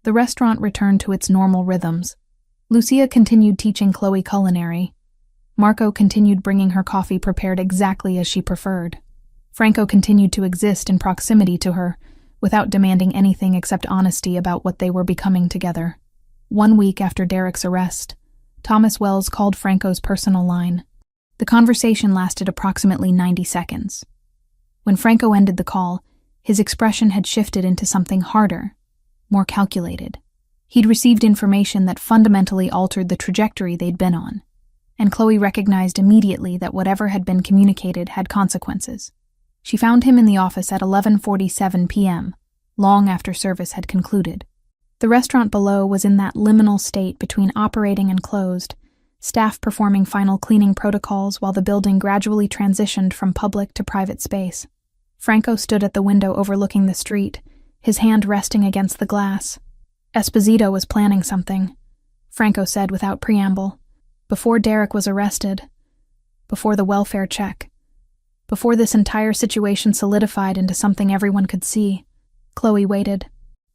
The restaurant returned to its normal rhythms. Lucia continued teaching Chloe culinary. Marco continued bringing her coffee prepared exactly as she preferred. Franco continued to exist in proximity to her, without demanding anything except honesty about what they were becoming together. 1 week after Derek's arrest, Thomas Wells called Franco's personal line. The conversation lasted approximately 90 seconds. When Franco ended the call, his expression had shifted into something harder, more calculated. He'd received information that fundamentally altered the trajectory they'd been on, and Chloe recognized immediately that whatever had been communicated had consequences. She found him in the office at 11:47 p.m., long after service had concluded. The restaurant below was in that liminal state between operating and closed, staff performing final cleaning protocols while the building gradually transitioned from public to private space. Franco stood at the window overlooking the street, his hand resting against the glass. Esposito was planning something, Franco said without preamble. Before Derek was arrested, before the welfare check, before this entire situation solidified into something everyone could see. Chloe waited.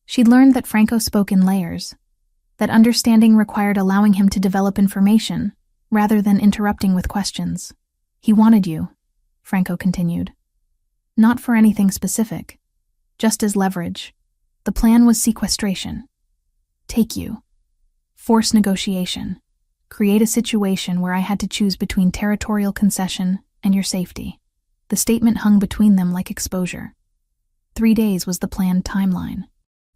She'd learned that Franco spoke in layers, that understanding required allowing him to develop information, rather than interrupting with questions. He wanted you, Franco continued. Not for anything specific, just as leverage. The plan was sequestration. Take you. Force negotiation. Create a situation where I had to choose between territorial concession and your safety. The statement hung between them like exposure. 3 days was the planned timeline.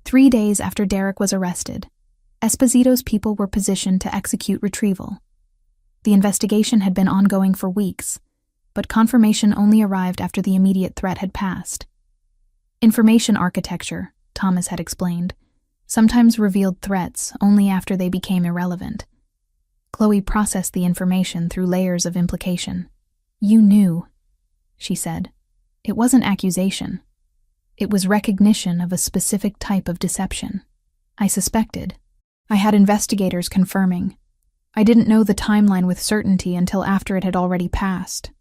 3 days after Derek was arrested, Esposito's people were positioned to execute retrieval. The investigation had been ongoing for weeks, but confirmation only arrived after the immediate threat had passed. Information architecture, Thomas had explained, sometimes revealed threats only after they became irrelevant. Chloe processed the information through layers of implication. You knew, she said. It wasn't accusation. It was recognition of a specific type of deception. I suspected. I had investigators confirming. I didn't know the timeline with certainty until after it had already passed.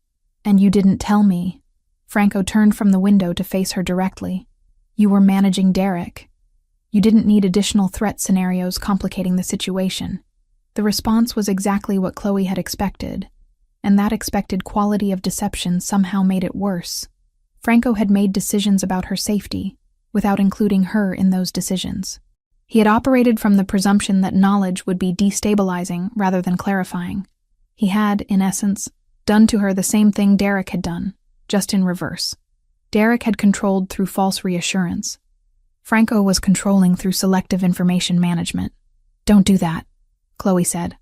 And you didn't tell me. Franco turned from the window to face her directly. You were managing Derek. You didn't need additional threat scenarios complicating the situation. The response was exactly what Chloe had expected, and that expected quality of deception somehow made it worse. Franco had made decisions about her safety, without including her in those decisions. He had operated from the presumption that knowledge would be destabilizing rather than clarifying. He had, in essence, done to her the same thing Derek had done, just in reverse. Derek had controlled through false reassurance. Franco was controlling through selective information management. Don't do that, Chloe said.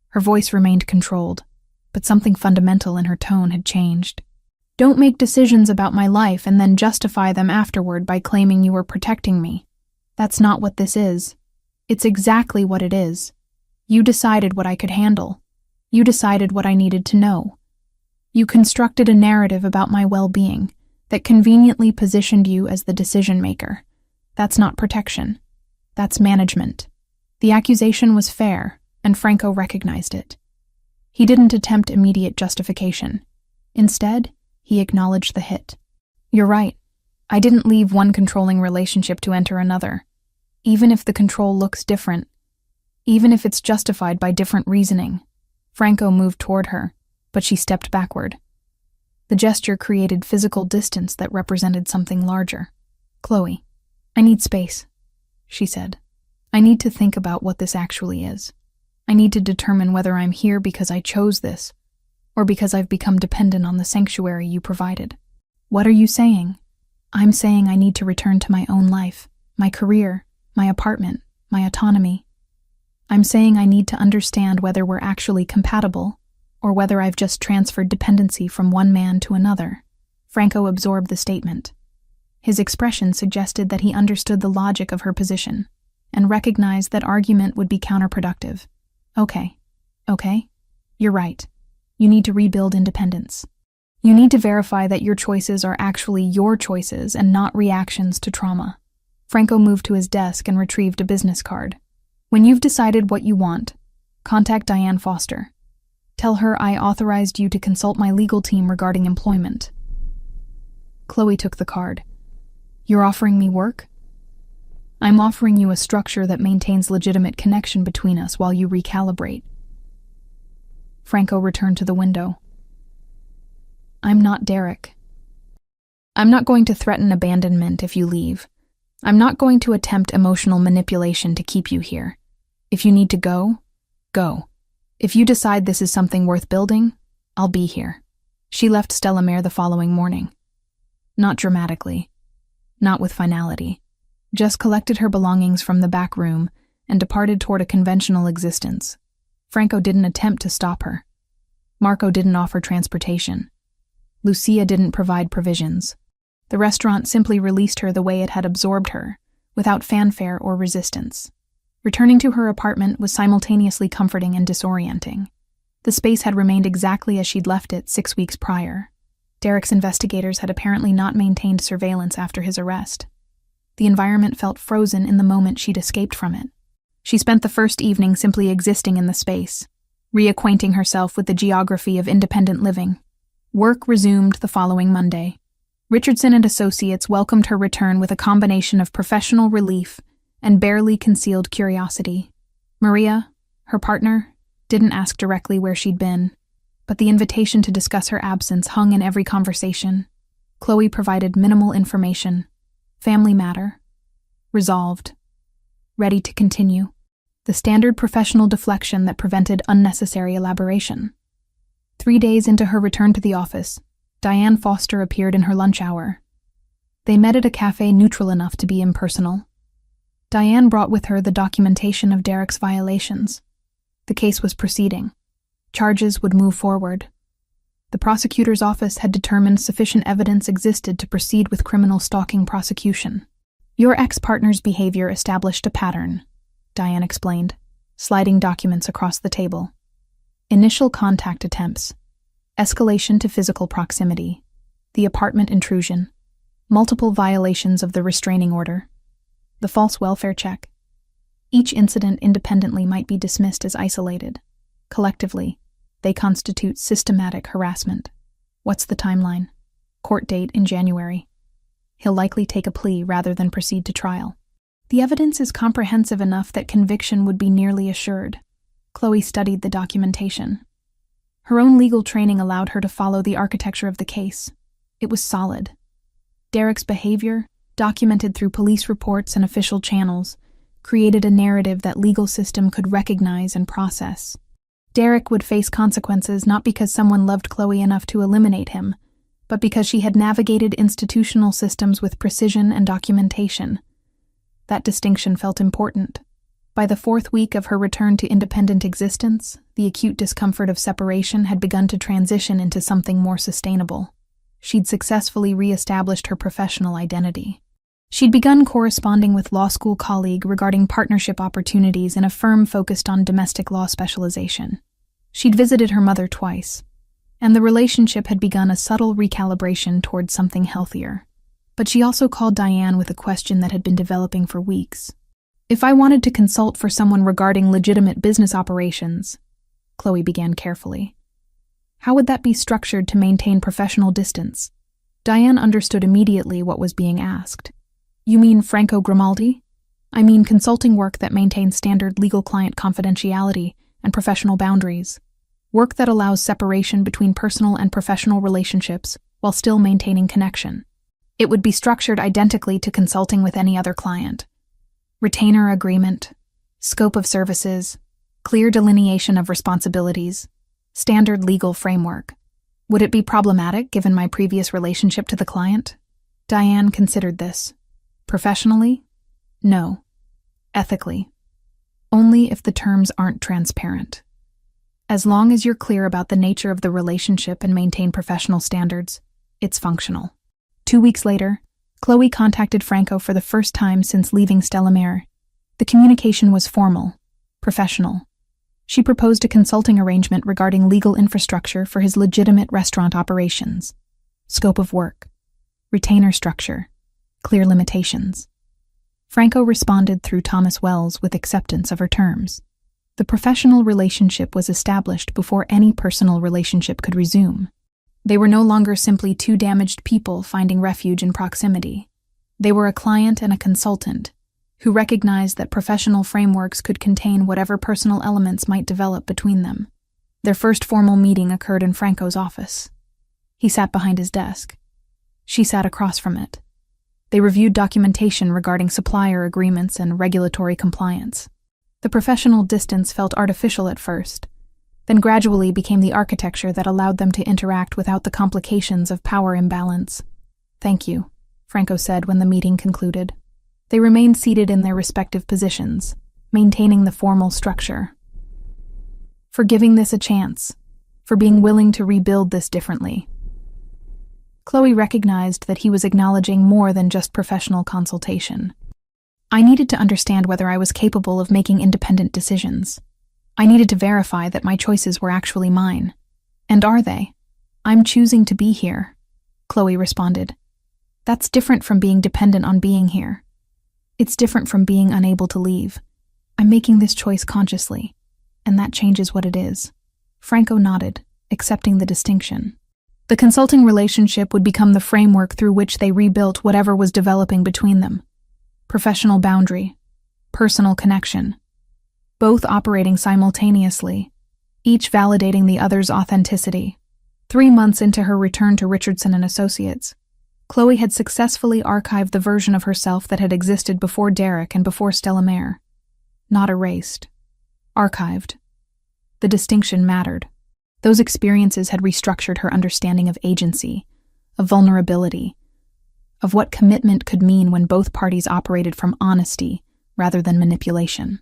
Her voice remained controlled, but something fundamental in her tone had changed. Don't make decisions about my life and then justify them afterward by claiming you were protecting me. That's not what this is. It's exactly what it is. You decided what I could handle. You decided what I needed to know. You constructed a narrative about my well-being that conveniently positioned you as the decision-maker. That's not protection. That's management. The accusation was fair, and Franco recognized it. He didn't attempt immediate justification. Instead, he acknowledged the hit. You're right. I didn't leave one controlling relationship to enter another. Even if the control looks different, even if it's justified by different reasoning. Franco moved toward her, but she stepped backward. The gesture created physical distance that represented something larger. Chloe, I need space, she said. I need to think about what this actually is. I need to determine whether I'm here because I chose this, or because I've become dependent on the sanctuary you provided. What are you saying? I'm saying I need to return to my own life, my career, my apartment, my autonomy. I'm saying I need to understand whether we're actually compatible, or whether I've just transferred dependency from one man to another. Franco absorbed the statement. His expression suggested that he understood the logic of her position, and recognized that argument would be counterproductive. Okay, you're right. You need to rebuild independence. You need to verify that your choices are actually your choices and not reactions to trauma. Franco moved to his desk and retrieved a business card. When you've decided what you want, contact Diane Foster. Tell her I authorized you to consult my legal team regarding employment. Chloe took the card. You're offering me work? I'm offering you a structure that maintains legitimate connection between us while you recalibrate. Franco returned to the window. I'm not Derek. I'm not going to threaten abandonment if you leave. I'm not going to attempt emotional manipulation to keep you here. If you need to go, go. If you decide this is something worth building, I'll be here. She left Stellamere the following morning. Not dramatically. Not with finality. Just collected her belongings from the back room and departed toward a conventional existence. Franco didn't attempt to stop her. Marco didn't offer transportation. Lucia didn't provide provisions. The restaurant simply released her the way it had absorbed her, without fanfare or resistance. Returning to her apartment was simultaneously comforting and disorienting. The space had remained exactly as she'd left it 6 weeks prior. Derek's investigators had apparently not maintained surveillance after his arrest. The environment felt frozen in the moment she'd escaped from it. She spent the first evening simply existing in the space, reacquainting herself with the geography of independent living. Work resumed the following Monday. Richardson and Associates welcomed her return with a combination of professional relief and barely concealed curiosity. Maria, her partner, didn't ask directly where she'd been, but the invitation to discuss her absence hung in every conversation. Chloe provided minimal information. Family matter. Resolved. Ready to continue. The standard professional deflection that prevented unnecessary elaboration. 3 days into her return to the office, Diane Foster appeared in her lunch hour. They met at a cafe neutral enough to be impersonal. Diane brought with her the documentation of Derek's violations. The case was proceeding. Charges would move forward. The prosecutor's office had determined sufficient evidence existed to proceed with criminal stalking prosecution. Your ex-partner's behavior established a pattern, Diane explained, sliding documents across the table. Initial contact attempts, escalation to physical proximity, the apartment intrusion, multiple violations of the restraining order, the false welfare check. Each incident independently might be dismissed as isolated. Collectively, they constitute systematic harassment. What's the timeline? Court date in January. He'll likely take a plea rather than proceed to trial. The evidence is comprehensive enough that conviction would be nearly assured. Chloe studied the documentation. Her own legal training allowed her to follow the architecture of the case. It was solid. Derek's behavior, documented through police reports and official channels, created a narrative that legal system could recognize and process. Derek would face consequences not because someone loved Chloe enough to eliminate him, but because she had navigated institutional systems with precision and documentation. That distinction felt important. By the 4th week of her return to independent existence, the acute discomfort of separation had begun to transition into something more sustainable. She'd successfully re-established her professional identity. She'd begun corresponding with law school colleague regarding partnership opportunities in a firm focused on domestic law specialization. She'd visited her mother twice, and the relationship had begun a subtle recalibration towards something healthier. But she also called Diane with a question that had been developing for weeks. If I wanted to consult for someone regarding legitimate business operations, Chloe began carefully, how would that be structured to maintain professional distance? Diane understood immediately what was being asked. You mean Franco Grimaldi? I mean consulting work that maintains standard legal client confidentiality and professional boundaries. Work that allows separation between personal and professional relationships while still maintaining connection. It would be structured identically to consulting with any other client. Retainer agreement, scope of services, clear delineation of responsibilities, standard legal framework. Would it be problematic given my previous relationship to the client? Diane considered this. Professionally? No. Ethically? Only if the terms aren't transparent. As long as you're clear about the nature of the relationship and maintain professional standards, it's functional. 2 weeks later, Chloe contacted Franco for the first time since leaving Stellamere. The communication was formal, professional. She proposed a consulting arrangement regarding legal infrastructure for his legitimate restaurant operations. Scope of work, retainer structure, clear limitations. Franco responded through Thomas Wells with acceptance of her terms. The professional relationship was established before any personal relationship could resume. They were no longer simply two damaged people finding refuge in proximity. They were a client and a consultant, who recognized that professional frameworks could contain whatever personal elements might develop between them. Their first formal meeting occurred in Franco's office. He sat behind his desk. She sat across from it. They reviewed documentation regarding supplier agreements and regulatory compliance. The professional distance felt artificial at first, then gradually became the architecture that allowed them to interact without the complications of power imbalance. "Thank you," Franco said when the meeting concluded. They remained seated in their respective positions, maintaining the formal structure. "For giving this a chance, for being willing to rebuild this differently." Chloe recognized that he was acknowledging more than just professional consultation. I needed to understand whether I was capable of making independent decisions. I needed to verify that my choices were actually mine. And are they? I'm choosing to be here, Chloe responded. That's different from being dependent on being here. It's different from being unable to leave. I'm making this choice consciously, and that changes what it is. Franco nodded, accepting the distinction. The consulting relationship would become the framework through which they rebuilt whatever was developing between them. Professional boundary, personal connection, both operating simultaneously, each validating the other's authenticity. 3 months into her return to Richardson and Associates, Chloe had successfully archived the version of herself that had existed before Derek and before Stella Mayer. Not erased. Archived. The distinction mattered. Those experiences had restructured her understanding of agency, of vulnerability, of what commitment could mean when both parties operated from honesty rather than manipulation.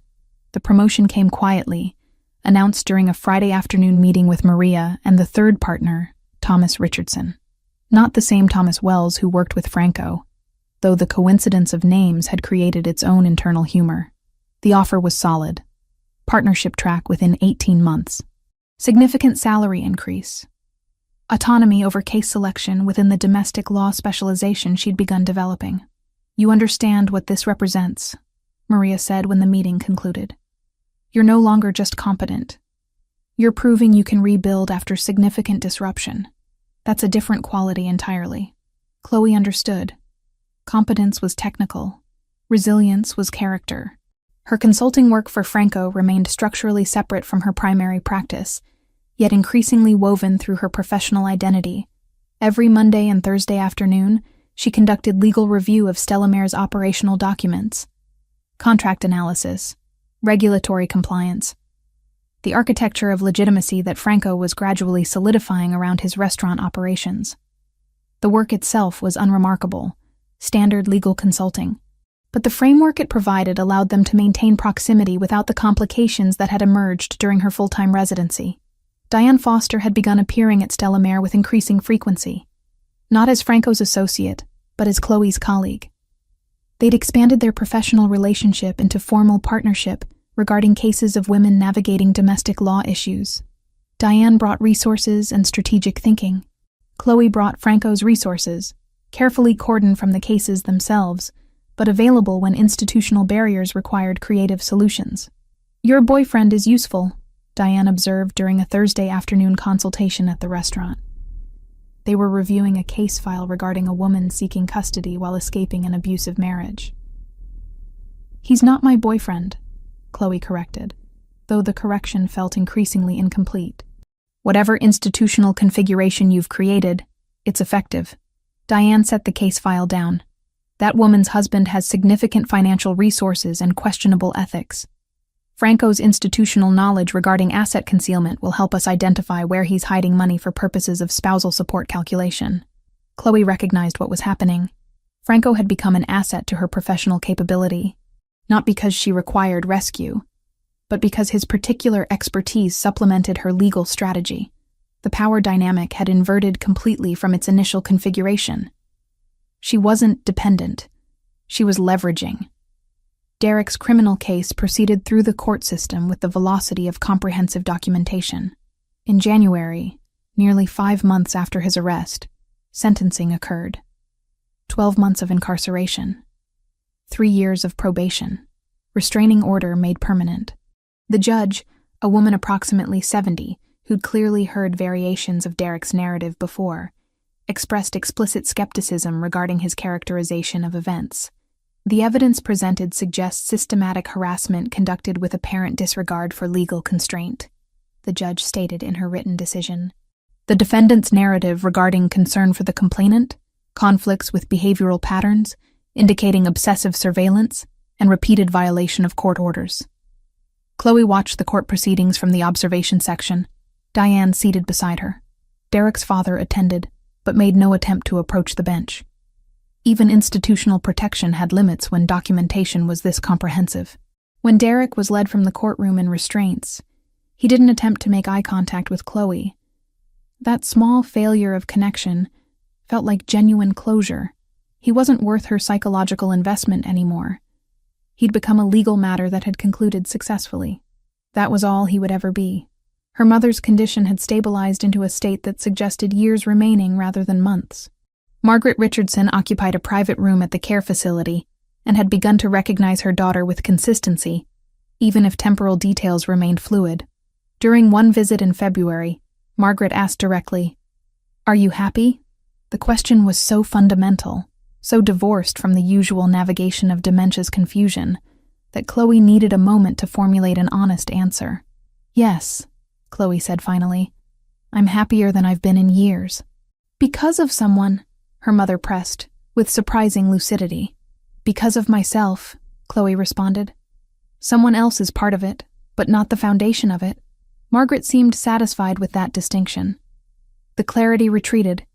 The promotion came quietly, announced during a Friday afternoon meeting with Maria and the third partner, Thomas Richardson. Not the same Thomas Wells who worked with Franco, though the coincidence of names had created its own internal humor. The offer was solid. Partnership track within 18 months. Significant salary increase. Autonomy over case selection within the domestic law specialization she'd begun developing. "You understand what this represents," Maria said when the meeting concluded. "You're no longer just competent. You're proving you can rebuild after significant disruption. That's a different quality entirely." Chloe understood. Competence was technical. Resilience was character. Her consulting work for Franco remained structurally separate from her primary practice, yet increasingly woven through her professional identity. Every Monday and Thursday afternoon, she conducted legal review of Stella Mayer's operational documents, contract analysis, regulatory compliance, the architecture of legitimacy that Franco was gradually solidifying around his restaurant operations. The work itself was unremarkable, standard legal consulting, but the framework it provided allowed them to maintain proximity without the complications that had emerged during her full-time residency. Diane Foster had begun appearing at Stella Mayer with increasing frequency, not as Franco's associate, but as Chloe's colleague. They'd expanded their professional relationship into formal partnership regarding cases of women navigating domestic law issues. Diane brought resources and strategic thinking. Chloe brought Franco's resources, carefully cordoned from the cases themselves, but available when institutional barriers required creative solutions. "Your boyfriend is useful," Diane observed during a Thursday afternoon consultation at the restaurant. They were reviewing a case file regarding a woman seeking custody while escaping an abusive marriage. "He's not my boyfriend," Chloe corrected, though the correction felt increasingly incomplete. "Whatever institutional configuration you've created, it's effective." Diane set the case file down. "That woman's husband has significant financial resources and questionable ethics. Franco's institutional knowledge regarding asset concealment will help us identify where he's hiding money for purposes of spousal support calculation." Chloe recognized what was happening. Franco had become an asset to her professional capability, not because she required rescue, but because his particular expertise supplemented her legal strategy. The power dynamic had inverted completely from its initial configuration. She wasn't dependent. She was leveraging. Derek's criminal case proceeded through the court system with the velocity of comprehensive documentation. In January, nearly 5 months after his arrest, sentencing occurred. 12 months of incarceration. 3 years of probation. Restraining order made permanent. The judge, a woman approximately 70, who'd clearly heard variations of Derek's narrative before, expressed explicit skepticism regarding his characterization of events. "The evidence presented suggests systematic harassment conducted with apparent disregard for legal constraint," the judge stated in her written decision. The defendant's narrative regarding concern for the complainant, conflicts with behavioral patterns, indicating obsessive surveillance, and repeated violation of court orders. Chloe watched the court proceedings from the observation section, Diane seated beside her. Derek's father attended, but made no attempt to approach the bench. Even institutional protection had limits when documentation was this comprehensive. When Derek was led from the courtroom in restraints, he didn't attempt to make eye contact with Chloe. That small failure of connection felt like genuine closure. He wasn't worth her psychological investment anymore. He'd become a legal matter that had concluded successfully. That was all he would ever be. Her mother's condition had stabilized into a state that suggested years remaining rather than months. Margaret Richardson occupied a private room at the care facility and had begun to recognize her daughter with consistency, even if temporal details remained fluid. During one visit in February, Margaret asked directly, Are you happy? The question was so fundamental, so divorced from the usual navigation of dementia's confusion, that Chloe needed a moment to formulate an honest answer. Yes, Chloe said finally. I'm happier than I've been in years. Because of someone, her mother pressed, with surprising lucidity. Because of myself, Chloe responded. Someone else is part of it, but not the foundation of it. Margaret seemed satisfied with that distinction. The clarity retreated,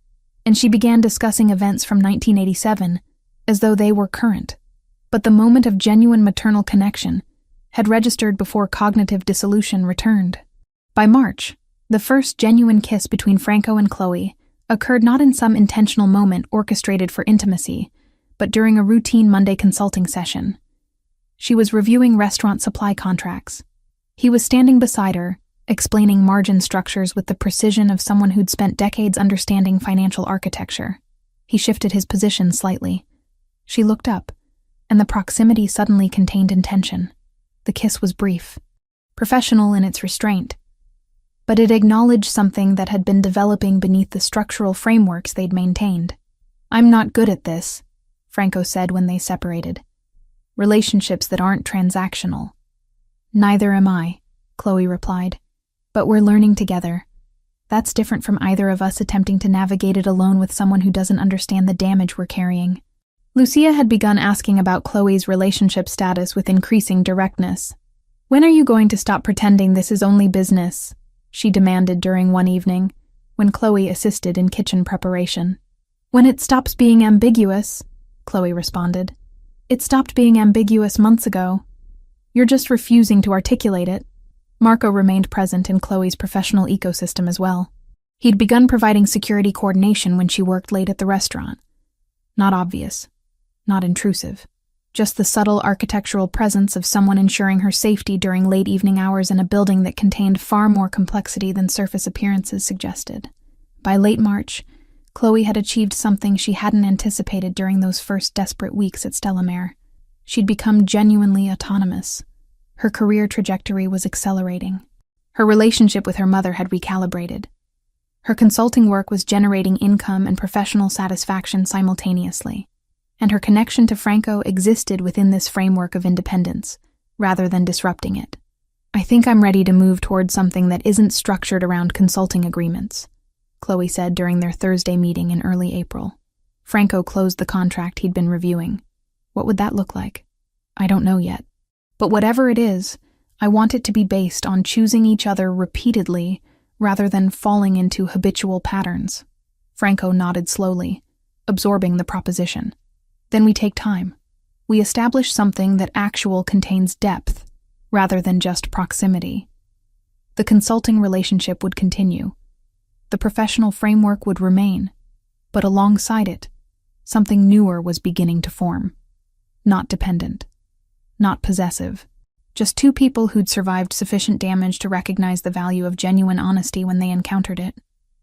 and she began discussing events from 1987 as though they were current. But the moment of genuine maternal connection had registered before cognitive dissolution returned. By March, the first genuine kiss between Franco and Chloe occurred not in some intentional moment orchestrated for intimacy, but during a routine Monday consulting session. She was reviewing restaurant supply contracts. He was standing beside her, explaining margin structures with the precision of someone who'd spent decades understanding financial architecture. He shifted his position slightly. She looked up, and the proximity suddenly contained intention. The kiss was brief, professional in its restraint, but it acknowledged something that had been developing beneath the structural frameworks they'd maintained. I'm not good at this, Franco said when they separated. Relationships that aren't transactional. Neither am I, Chloe replied. But we're learning together. That's different from either of us attempting to navigate it alone with someone who doesn't understand the damage we're carrying. Lucia had begun asking about Chloe's relationship status with increasing directness. When are you going to stop pretending this is only business? She demanded during one evening, when Chloe assisted in kitchen preparation. When it stops being ambiguous, Chloe responded. It stopped being ambiguous months ago. You're just refusing to articulate it. Marco remained present in Chloe's professional ecosystem as well. He'd begun providing security coordination when she worked late at the restaurant. Not obvious, not intrusive. Just the subtle architectural presence of someone ensuring her safety during late evening hours in a building that contained far more complexity than surface appearances suggested. By late March, Chloe had achieved something she hadn't anticipated during those first desperate weeks at Stellamere. She'd become genuinely autonomous. Her career trajectory was accelerating. Her relationship with her mother had recalibrated. Her consulting work was generating income and professional satisfaction simultaneously, and her connection to Franco existed within this framework of independence, rather than disrupting it. I think I'm ready to move toward something that isn't structured around consulting agreements, Chloe said during their Thursday meeting in early April. Franco closed the contract he'd been reviewing. What would that look like? I don't know yet. But whatever it is, I want it to be based on choosing each other repeatedly rather than falling into habitual patterns. Franco nodded slowly, absorbing the proposition. Then we take time. We establish something that actually contains depth, rather than just proximity. The consulting relationship would continue. The professional framework would remain, but alongside it, something newer was beginning to form. Not dependent. Not possessive. Just two people who'd survived sufficient damage to recognize the value of genuine honesty when they encountered it.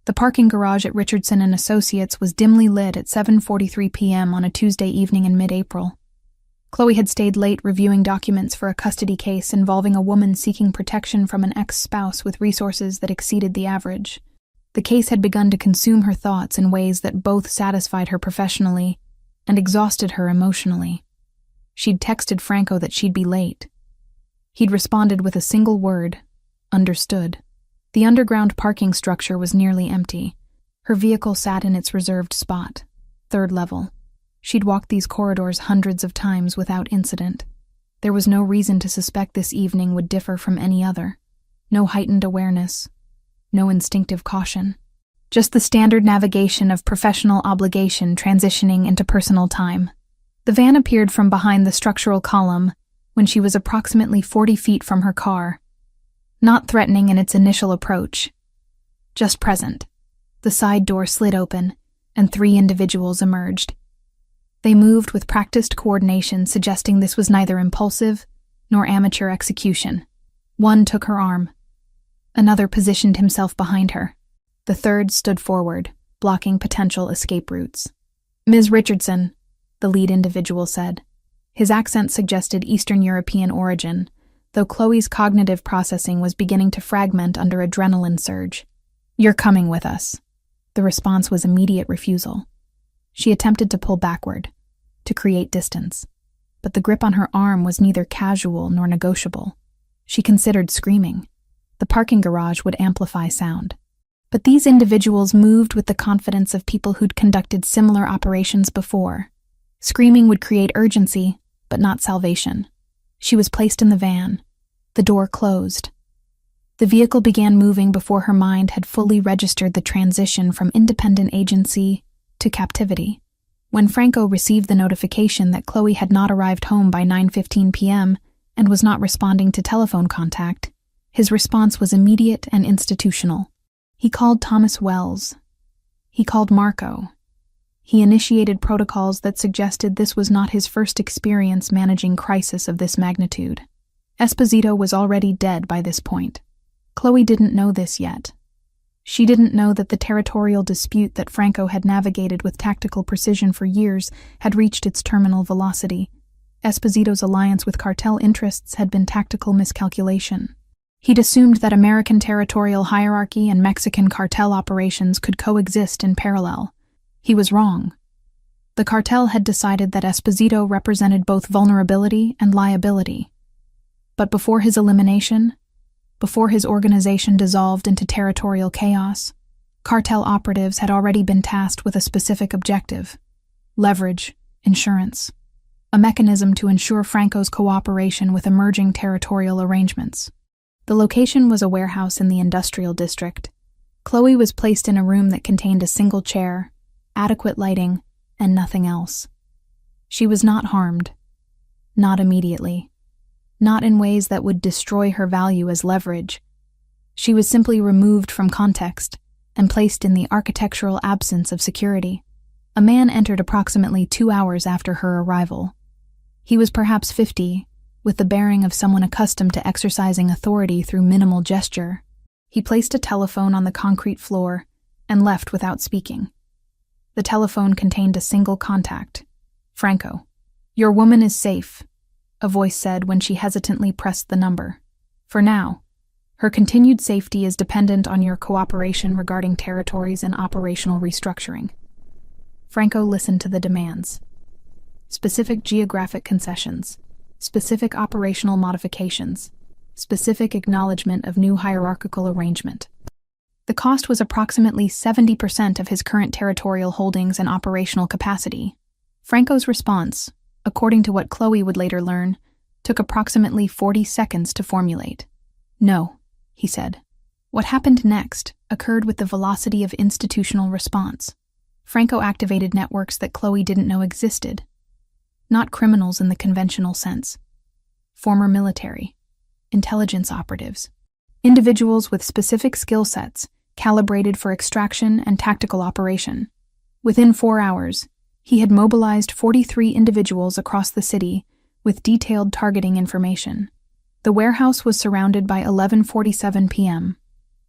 The parking garage at Richardson & Associates was dimly lit at 7:43 p.m. on a Tuesday evening in mid-April. Chloe had stayed late reviewing documents for a custody case involving a woman seeking protection from an ex-spouse with resources that exceeded the average. The case had begun to consume her thoughts in ways that both satisfied her professionally and exhausted her emotionally. She'd texted Franco that she'd be late. He'd responded with a single word, understood. The underground parking structure was nearly empty. Her vehicle sat in its reserved spot, third level. She'd walked these corridors hundreds of times without incident. There was no reason to suspect this evening would differ from any other. No heightened awareness. No instinctive caution. Just the standard navigation of professional obligation transitioning into personal time. The van appeared from behind the structural column when she was approximately 40 feet from her car. Not threatening in its initial approach. Just present. The side door slid open, and 3 individuals emerged. They moved with practiced coordination, suggesting this was neither impulsive nor amateur execution. One took her arm. Another positioned himself behind her. The third stood forward, blocking potential escape routes. Ms. Richardson, the lead individual said. His accent suggested Eastern European origin, though Chloe's cognitive processing was beginning to fragment under adrenaline surge. You're coming with us. The response was immediate refusal. She attempted to pull backward, to create distance, but the grip on her arm was neither casual nor negotiable. She considered screaming. The parking garage would amplify sound. But these individuals moved with the confidence of people who'd conducted similar operations before. Screaming would create urgency, but not salvation. She was placed in the van. The door closed. The vehicle began moving before her mind had fully registered the transition from independent agency to captivity. When Franco received the notification that Chloe had not arrived home by 9:15 p.m. and was not responding to telephone contact, his response was immediate and institutional. He called Thomas Wells. He called Marco. He initiated protocols that suggested this was not his first experience managing crisis of this magnitude. Esposito was already dead by this point. Chloe didn't know this yet. She didn't know that the territorial dispute that Franco had navigated with tactical precision for years had reached its terminal velocity. Esposito's alliance with cartel interests had been tactical miscalculation. He'd assumed that American territorial hierarchy and Mexican cartel operations could coexist in parallel. He was wrong. The cartel had decided that Esposito represented both vulnerability and liability. But before his elimination, before his organization dissolved into territorial chaos, cartel operatives had already been tasked with a specific objective: leverage, insurance, a mechanism to ensure Franco's cooperation with emerging territorial arrangements. The location was a warehouse in the industrial district. Chloe was placed in a room that contained a single chair, adequate lighting, and nothing else. She was not harmed. Not immediately. Not in ways that would destroy her value as leverage. She was simply removed from context and placed in the architectural absence of security. A man entered approximately 2 hours after her arrival. He was perhaps 50, with the bearing of someone accustomed to exercising authority through minimal gesture. He placed a telephone on the concrete floor and left without speaking. The telephone contained a single contact: Franco. "Your woman is safe," a voice said when she hesitantly pressed the number. "For now. Her continued safety is dependent on your cooperation regarding territories and operational restructuring." Franco listened to the demands. Specific geographic concessions, specific operational modifications, specific acknowledgement of new hierarchical arrangement. The cost was approximately 70% of his current territorial holdings and operational capacity. Franco's response, according to what Chloe would later learn, took approximately 40 seconds to formulate. "No," he said. What happened next occurred with the velocity of institutional response. Franco activated networks that Chloe didn't know existed. Not criminals in the conventional sense. Former military, intelligence operatives, individuals with specific skill sets calibrated for extraction and tactical operation. Within 4 hours, he had mobilized 43 individuals across the city with detailed targeting information. The warehouse was surrounded by 11:47 p.m.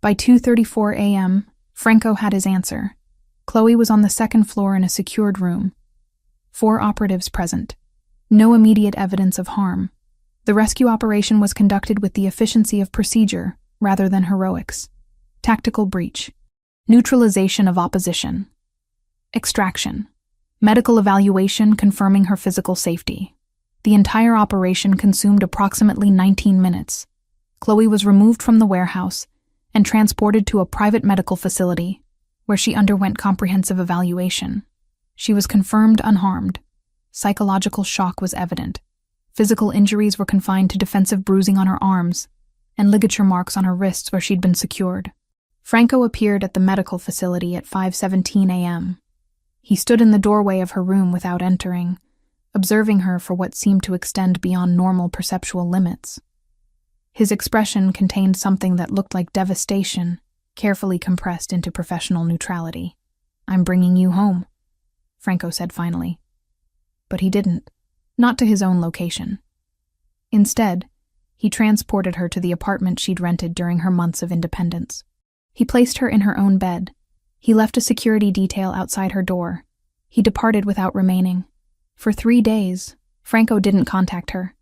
By 2:34 a.m., Franco had his answer. Chloe was on the second floor in a secured room. 4 operatives present. No immediate evidence of harm. The rescue operation was conducted with the efficiency of procedure rather than heroics. Tactical breach. Neutralization of opposition. Extraction. Medical evaluation confirming her physical safety. The entire operation consumed approximately 19 minutes. Chloe was removed from the warehouse and transported to a private medical facility, where she underwent comprehensive evaluation. She was confirmed unharmed. Psychological shock was evident. Physical injuries were confined to defensive bruising on her arms and ligature marks on her wrists where she'd been secured. Franco appeared at the medical facility at 5:17 a.m. He stood in the doorway of her room without entering, observing her for what seemed to extend beyond normal perceptual limits. His expression contained something that looked like devastation, carefully compressed into professional neutrality. "I'm bringing you home," Franco said finally. But he didn't. Not to his own location. Instead, he transported her to the apartment she'd rented during her months of independence. He placed her in her own bed. He left a security detail outside her door. He departed without remaining. For 3 days, Franco didn't contact her.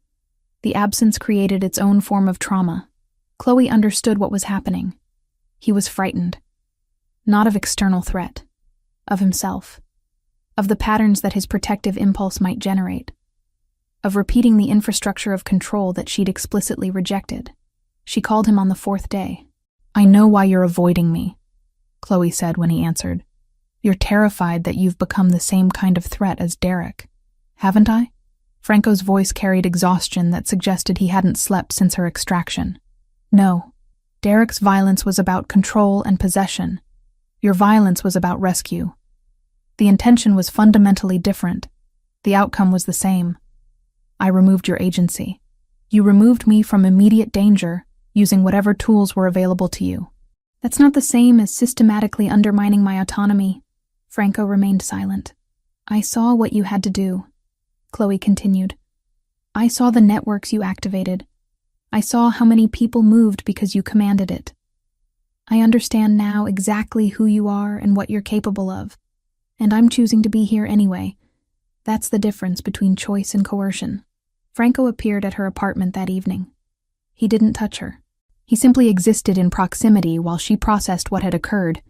The absence created its own form of trauma. Chloe understood what was happening. He was frightened. Not of external threat. Of himself. Of the patterns that his protective impulse might generate. Of repeating the infrastructure of control that she'd explicitly rejected. She called him on the 4th day. "I know why you're avoiding me," Chloe said when he answered. "You're terrified that you've become the same kind of threat as Derek. Haven't I?" Franco's voice carried exhaustion that suggested he hadn't slept since her extraction. "No. Derek's violence was about control and possession. Your violence was about rescue. The intention was fundamentally different. The outcome was the same. I removed your agency. You removed me from immediate danger, using whatever tools were available to you. That's not the same as systematically undermining my autonomy." Franco remained silent. "I saw what you had to do," Chloe continued. "I saw the networks you activated. I saw how many people moved because you commanded it. I understand now exactly who you are and what you're capable of. And I'm choosing to be here anyway. That's the difference between choice and coercion." Franco appeared at her apartment that evening. He didn't touch her. He simply existed in proximity while she processed what had occurred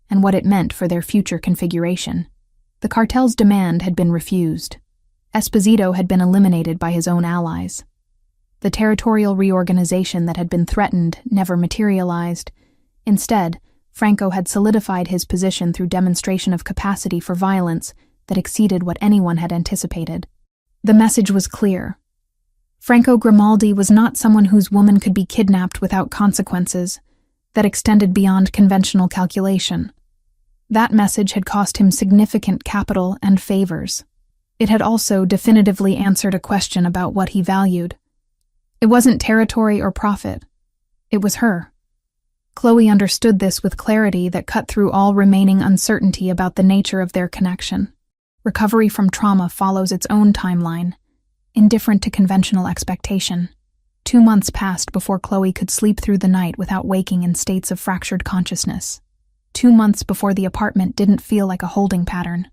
and what it meant for their future configuration. The cartel's demand had been refused. Esposito had been eliminated by his own allies. The territorial reorganization that had been threatened never materialized. Instead, Franco had solidified his position through demonstration of capacity for violence that exceeded what anyone had anticipated. The message was clear. Franco Grimaldi was not someone whose woman could be kidnapped without consequences that extended beyond conventional calculation. That message had cost him significant capital and favors. It had also definitively answered a question about what he valued. It wasn't territory or profit. It was her. Chloe understood this with clarity that cut through all remaining uncertainty about the nature of their connection. Recovery from trauma follows its own timeline, indifferent to conventional expectation. 2 months passed before Chloe could sleep through the night without waking in states of fractured consciousness. 2 months before the apartment didn't feel like a holding pattern.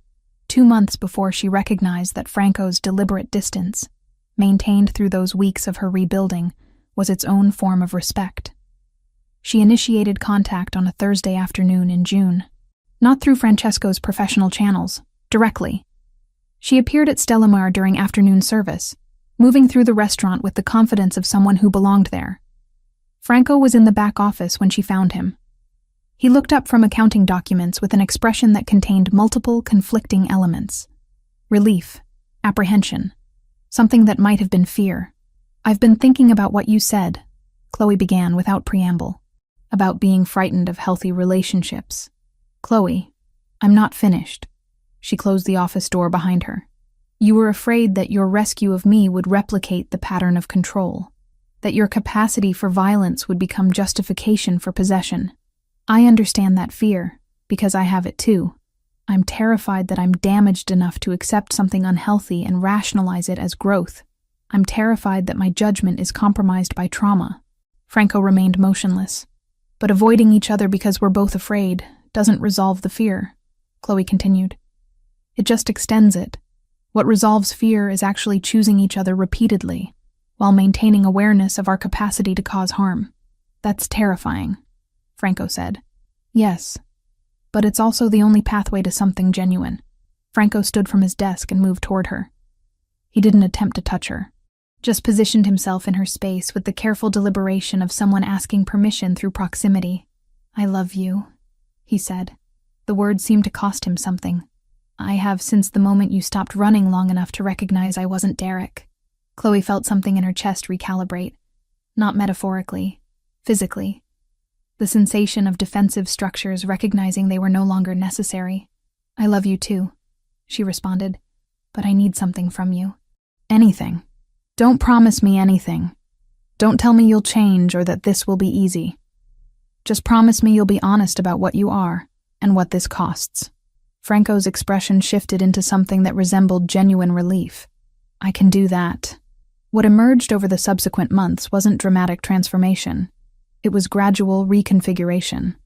2 months before she recognized that Franco's deliberate distance, maintained through those weeks of her rebuilding, was its own form of respect. She initiated contact on a Thursday afternoon in June, not through Francesco's professional channels, directly. She appeared at Stellamar during afternoon service, moving through the restaurant with the confidence of someone who belonged there. Franco was in the back office when she found him. He looked up from accounting documents with an expression that contained multiple conflicting elements. Relief, apprehension, something that might have been fear. "I've been thinking about what you said," Chloe began without preamble, "about being frightened of healthy relationships. Chloe, I'm not finished." She closed the office door behind her. "You were afraid that your rescue of me would replicate the pattern of control, that your capacity for violence would become justification for possession. I understand that fear, because I have it too. I'm terrified that I'm damaged enough to accept something unhealthy and rationalize it as growth. I'm terrified that my judgment is compromised by trauma." Franco remained motionless. "But avoiding each other because we're both afraid doesn't resolve the fear," Chloe continued. "It just extends it. What resolves fear is actually choosing each other repeatedly, while maintaining awareness of our capacity to cause harm. That's terrifying," Franco said. "Yes, but it's also the only pathway to something genuine." Franco stood from his desk and moved toward her. He didn't attempt to touch her, just positioned himself in her space with the careful deliberation of someone asking permission through proximity. "I love you," he said. The words seemed to cost him something. "I have since the moment you stopped running long enough to recognize I wasn't Derek." Chloe felt something in her chest recalibrate. Not metaphorically, physically. The sensation of defensive structures recognizing they were no longer necessary. "I love you too," she responded, "but I need something from you." "Anything. Don't promise me anything. Don't tell me you'll change or that this will be easy. Just promise me you'll be honest about what you are and what this costs." Franco's expression shifted into something that resembled genuine relief. "I can do that." What emerged over the subsequent months wasn't dramatic transformation. It was gradual reconfiguration.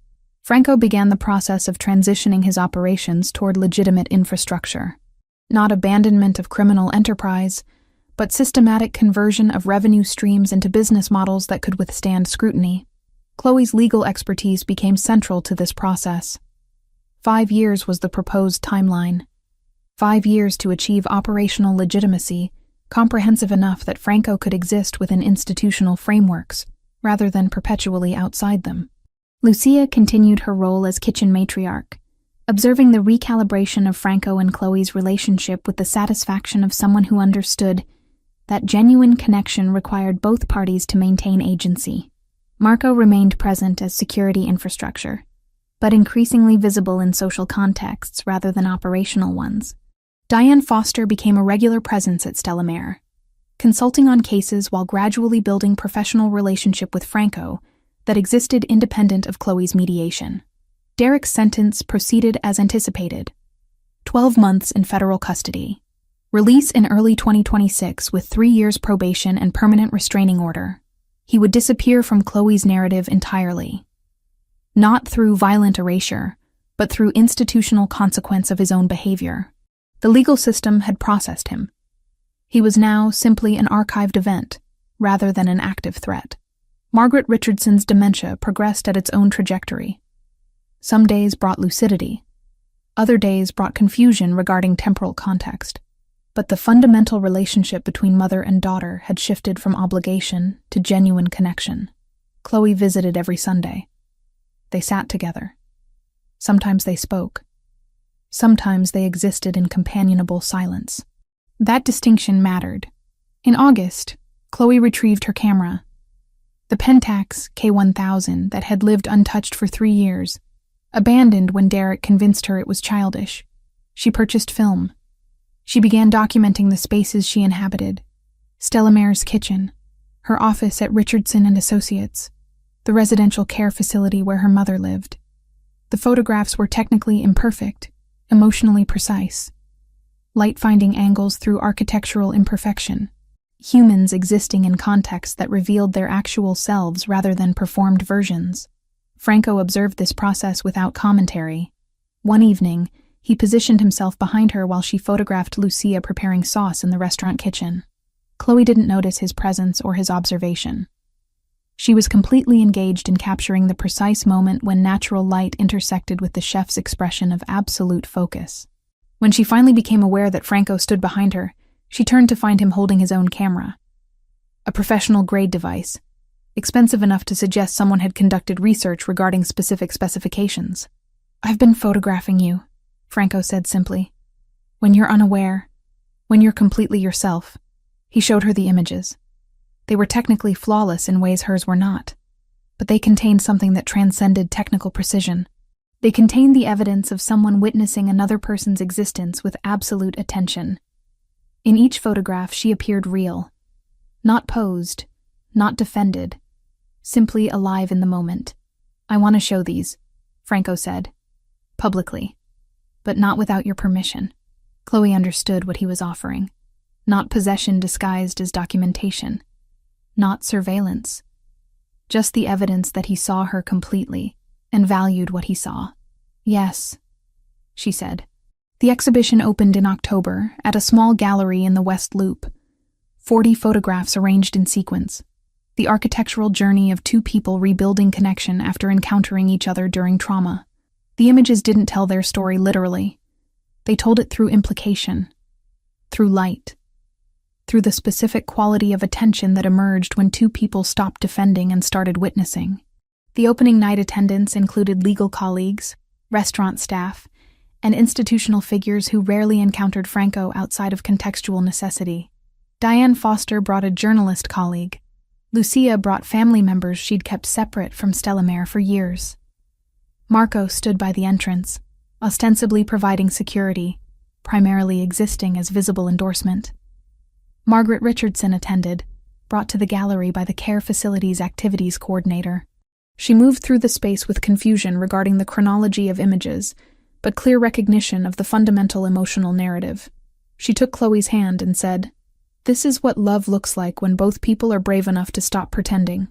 Franco began the process of transitioning his operations toward legitimate infrastructure. Not abandonment of criminal enterprise, but systematic conversion of revenue streams into business models that could withstand scrutiny. Chloe's legal expertise became central to this process. 5 years was the proposed timeline. 5 years to achieve operational legitimacy, comprehensive enough that Franco could exist within institutional frameworks, rather than perpetually outside them. Lucia continued her role as kitchen matriarch, observing the recalibration of Franco and Chloe's relationship with the satisfaction of someone who understood that genuine connection required both parties to maintain agency. Marco remained present as security infrastructure, but increasingly visible in social contexts rather than operational ones. Diane Foster became a regular presence at Stella Mare, consulting on cases while gradually building professional relationship with Franco that existed independent of Chloe's mediation. Derek's sentence proceeded as anticipated. 12 months in federal custody. Release in early 2026 with 3 years probation and permanent restraining order. He would disappear from Chloe's narrative entirely. Not through violent erasure, but through institutional consequence of his own behavior. The legal system had processed him. He was now simply an archived event, rather than an active threat. Margaret Richardson's dementia progressed at its own trajectory. Some days brought lucidity. Other days brought confusion regarding temporal context. But the fundamental relationship between mother and daughter had shifted from obligation to genuine connection. Chloe visited every Sunday. They sat together. Sometimes they spoke. Sometimes they existed in companionable silence. That distinction mattered. In August, Chloe retrieved her camera. The Pentax K1000 that had lived untouched for 3 years, abandoned when Derek convinced her it was childish. She purchased film. She began documenting the spaces she inhabited. Stella Mare's kitchen, her office at Richardson and Associates, the residential care facility where her mother lived. The photographs were technically imperfect, emotionally precise. Light-finding angles through architectural imperfection. Humans existing in contexts that revealed their actual selves rather than performed versions. Franco observed this process without commentary. One evening, he positioned himself behind her while she photographed Lucia preparing sauce in the restaurant kitchen. Chloe didn't notice his presence or his observation. She was completely engaged in capturing the precise moment when natural light intersected with the chef's expression of absolute focus. When she finally became aware that Franco stood behind her, she turned to find him holding his own camera. A professional-grade device, expensive enough to suggest someone had conducted research regarding specific specifications. "I've been photographing you," Franco said simply. "When you're unaware, when you're completely yourself." He showed her the images. They were technically flawless in ways hers were not, but they contained something that transcended technical precision. They contained the evidence of someone witnessing another person's existence with absolute attention. In each photograph, she appeared real, not posed, not defended, simply alive in the moment. "I want to show these," Franco said, publicly. "But not without your permission." Chloe understood what he was offering. Not possession disguised as documentation. Not surveillance. Just the evidence that he saw her completely and valued what he saw. "Yes," she said. The exhibition opened in October at a small gallery in the West Loop. 40 photographs arranged in sequence. The architectural journey of 2 people rebuilding connection after encountering each other during trauma. The images didn't tell their story literally. They told it through implication, through light, through the specific quality of attention that emerged when 2 people stopped defending and started witnessing. The opening night attendance included legal colleagues, restaurant staff, and institutional figures who rarely encountered Franco outside of contextual necessity. Diane Foster brought a journalist colleague. Lucia brought family members she'd kept separate from Stella Mare for years. Marco stood by the entrance, ostensibly providing security, primarily existing as visible endorsement. Margaret Richardson attended, brought to the gallery by the care facility's activities coordinator. She moved through the space with confusion regarding the chronology of images, but clear recognition of the fundamental emotional narrative. She took Chloe's hand and said, "This is what love looks like when both people are brave enough to stop pretending."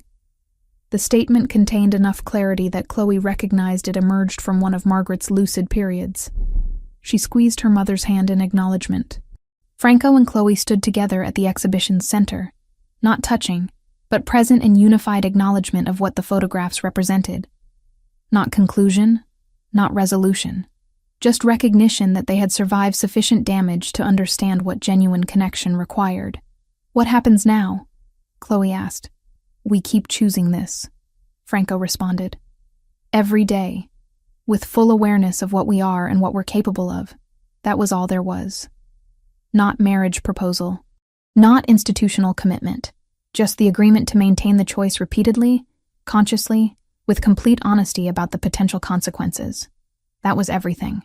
The statement contained enough clarity that Chloe recognized it emerged from one of Margaret's lucid periods. She squeezed her mother's hand in acknowledgement. Franco and Chloe stood together at the exhibition's center, not touching, but present in unified acknowledgement of what the photographs represented. Not conclusion, not resolution, Just recognition that they had survived sufficient damage to understand what genuine connection required. "What happens now?" Chloe asked. "We keep choosing this," Franco responded. "Every day, with full awareness of what we are and what we're capable of." That was all there was. Not marriage proposal, not institutional commitment, just the agreement to maintain the choice repeatedly, consciously, with complete honesty about the potential consequences. That was everything.